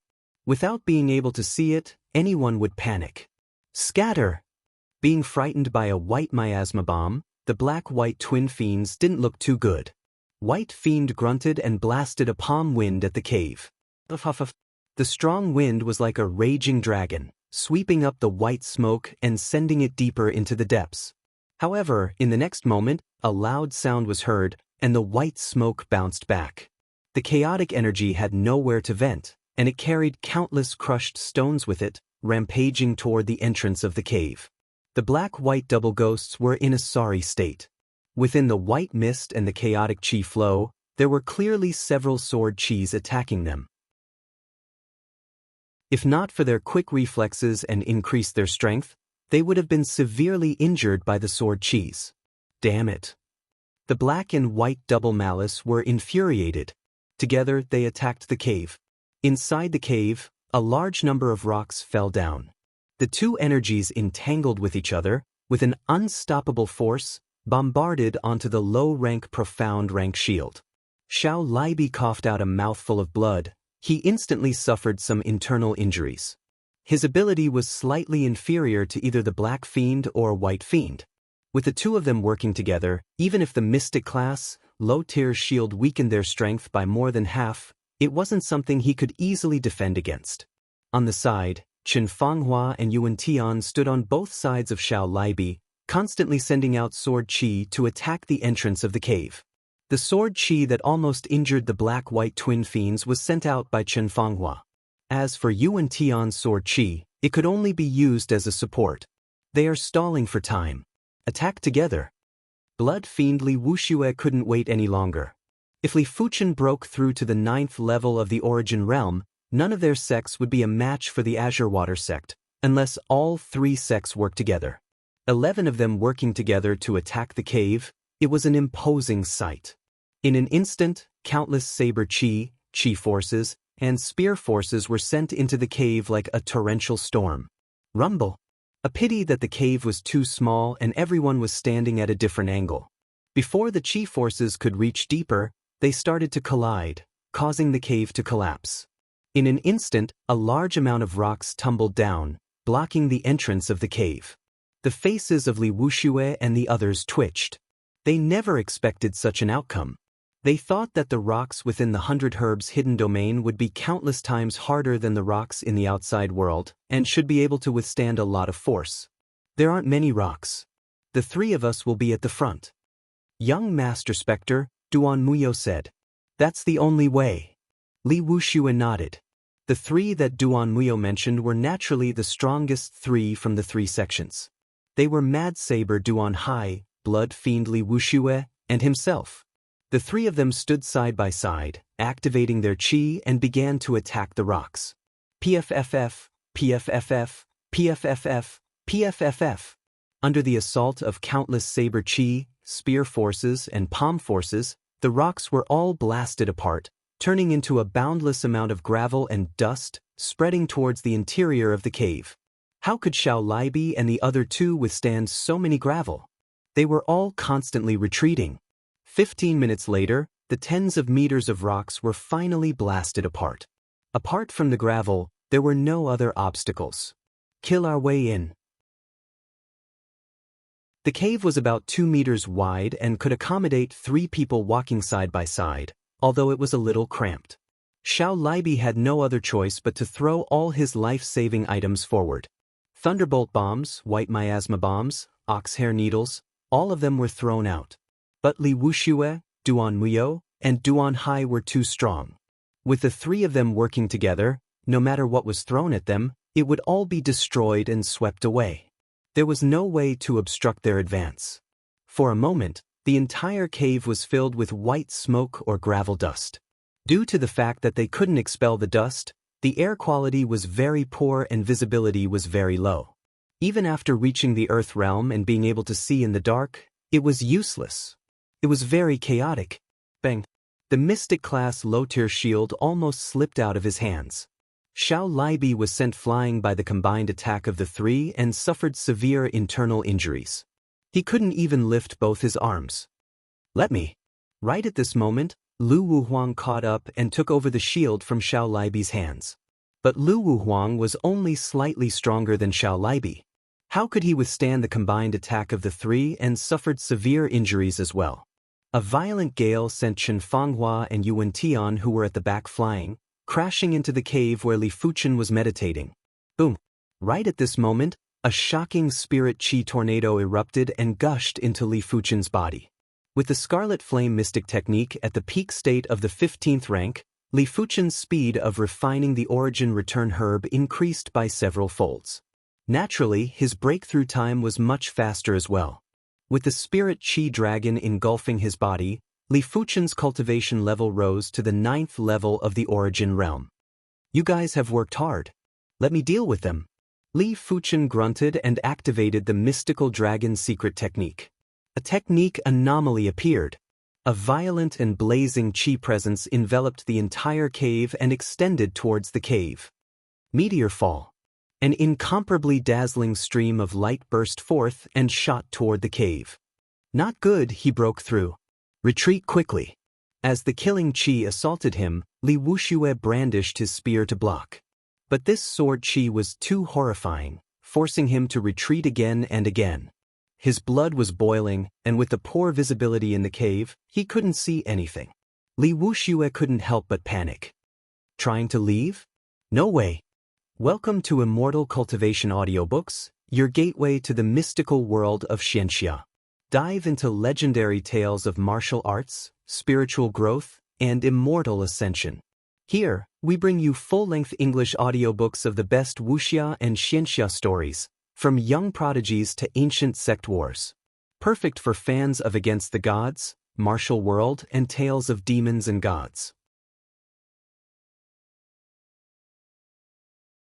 Without being able to see it, anyone would panic. Scatter! Being frightened by a white miasma bomb, the black-white twin fiends didn't look too good. White Fiend grunted and blasted a palm wind at the cave. The strong wind was like a raging dragon, sweeping up the white smoke and sending it deeper into the depths. However, in the next moment, a loud sound was heard, and the white smoke bounced back. The chaotic energy had nowhere to vent, and it carried countless crushed stones with it, rampaging toward the entrance of the cave. The black-white double ghosts were in a sorry state. Within the white mist and the chaotic chi flow, there were clearly several sword chis attacking them. If not for their quick reflexes and increased their strength, they would have been severely injured by the sword chis. Damn it. The black and white double malice were infuriated. Together they attacked the cave. Inside the cave, a large number of rocks fell down. The two energies entangled with each other, with an unstoppable force, bombarded onto the low-rank profound rank shield. Xiao Libi coughed out a mouthful of blood. He instantly suffered some internal injuries. His ability was slightly inferior to either the Black Fiend or White Fiend. With the two of them working together, even if the Mystic class, low-tier shield weakened their strength by more than half, it wasn't something he could easily defend against. On the side, Chen Fanghua and Yuan Tian stood on both sides of Xiao Libi, constantly sending out sword chi to attack the entrance of the cave. The sword chi that almost injured the black-white twin fiends was sent out by Chen Fanghua. As for Yuan Tian's sword chi, it could only be used as a support. They are stalling for time. Attack together. Blood Fiend Li Wuxia couldn't wait any longer. If Li Fuchen broke through to the 9th level of the Origin Realm, none of their sects would be a match for the Azure Water sect, unless all three sects worked together. 11 of them working together to attack the cave, it was an imposing sight. In an instant, countless saber chi forces, and spear forces were sent into the cave like a torrential storm. Rumble. A pity that the cave was too small and everyone was standing at a different angle. Before the chi forces could reach deeper, they started to collide, causing the cave to collapse. In an instant, a large amount of rocks tumbled down, blocking the entrance of the cave. The faces of Li Wuxia and the others twitched. They never expected such an outcome. They thought that the rocks within the 100 Herbs hidden domain would be countless times harder than the rocks in the outside world, and should be able to withstand a lot of force. There aren't many rocks. The three of us will be at the front. Young Master Spectre, Duan Muyo said. That's the only way. Li Wuxia nodded. The three that Duan Muyo mentioned were naturally the strongest three from the three sections. They were Mad Saber Duan Hai, Blood Fiend Li Wuxia, and himself. The three of them stood side by side, activating their chi and began to attack the rocks. PFFF, PFFF, PFFF, PFFF. Under the assault of countless saber chi, spear forces, and palm forces, the rocks were all blasted apart, turning into a boundless amount of gravel and dust, spreading towards the interior of the cave. How could Xiao Libi and the other two withstand so many gravel? They were all constantly retreating. 15 minutes later, the tens of meters of rocks were finally blasted apart. Apart from the gravel, there were no other obstacles. Kill our way in. The cave was about 2 meters wide and could accommodate 3 people walking side by side, although it was a little cramped. Xiao Libi had no other choice but to throw all his life-saving items forward. Thunderbolt bombs, white miasma bombs, oxhair needles, all of them were thrown out. But Li Wuxia, Duan Muyo, and Duan Hai were too strong. With the three of them working together, no matter what was thrown at them, it would all be destroyed and swept away. There was no way to obstruct their advance. For a moment, the entire cave was filled with white smoke or gravel dust. Due to the fact that they couldn't expel the dust, the air quality was very poor and visibility was very low. Even after reaching the Earth realm and being able to see in the dark, it was useless. It was very chaotic. Bang! The Mystic class low-tier shield almost slipped out of his hands. Xiao Libi was sent flying by the combined attack of the three and suffered severe internal injuries. He couldn't even lift both his arms. Let me. Right at this moment, Lu Wuhuang caught up and took over the shield from Xiao Libi's hands. But Lu Wuhuang was only slightly stronger than Xiao Libi. How could he withstand the combined attack of the three and suffered severe injuries as well? A violent gale sent Chen Fanghua and Yuan Tian, who were at the back flying, crashing into the cave where Li Fuchen was meditating. Boom! Right at this moment, a shocking spirit chi tornado erupted and gushed into Li Fuchen's body. With the Scarlet Flame Mystic Technique at the peak state of the 15th rank, Li Fuchen's speed of refining the Origin Return Herb increased by several folds. Naturally, his breakthrough time was much faster as well. With the Spirit Chi Dragon engulfing his body, Li Fuchen's cultivation level rose to the 9th level of the Origin Realm. You guys have worked hard. Let me deal with them. Li Fuchen grunted and activated the Mystical Dragon Secret Technique. A technique anomaly appeared. A violent and blazing chi presence enveloped the entire cave and extended towards the cave. Meteor fall. An incomparably dazzling stream of light burst forth and shot toward the cave. Not good, he broke through. Retreat quickly. As the killing chi assaulted him, Li Wuxia brandished his spear to block. But this sword chi was too horrifying, forcing him to retreat again and again. His blood was boiling, and with the poor visibility in the cave, he couldn't see anything. Li Wuxia couldn't help but panic. Trying to leave? No way. Welcome to Immortal Cultivation Audiobooks, your gateway to the mystical world of Xianxia. Dive into legendary tales of martial arts, spiritual growth, and immortal ascension. Here, we bring you full-length English audiobooks of the best Wuxia and Xianxia stories, from young prodigies to ancient sect wars. Perfect for fans of Against the Gods, Martial World, and tales of demons and gods.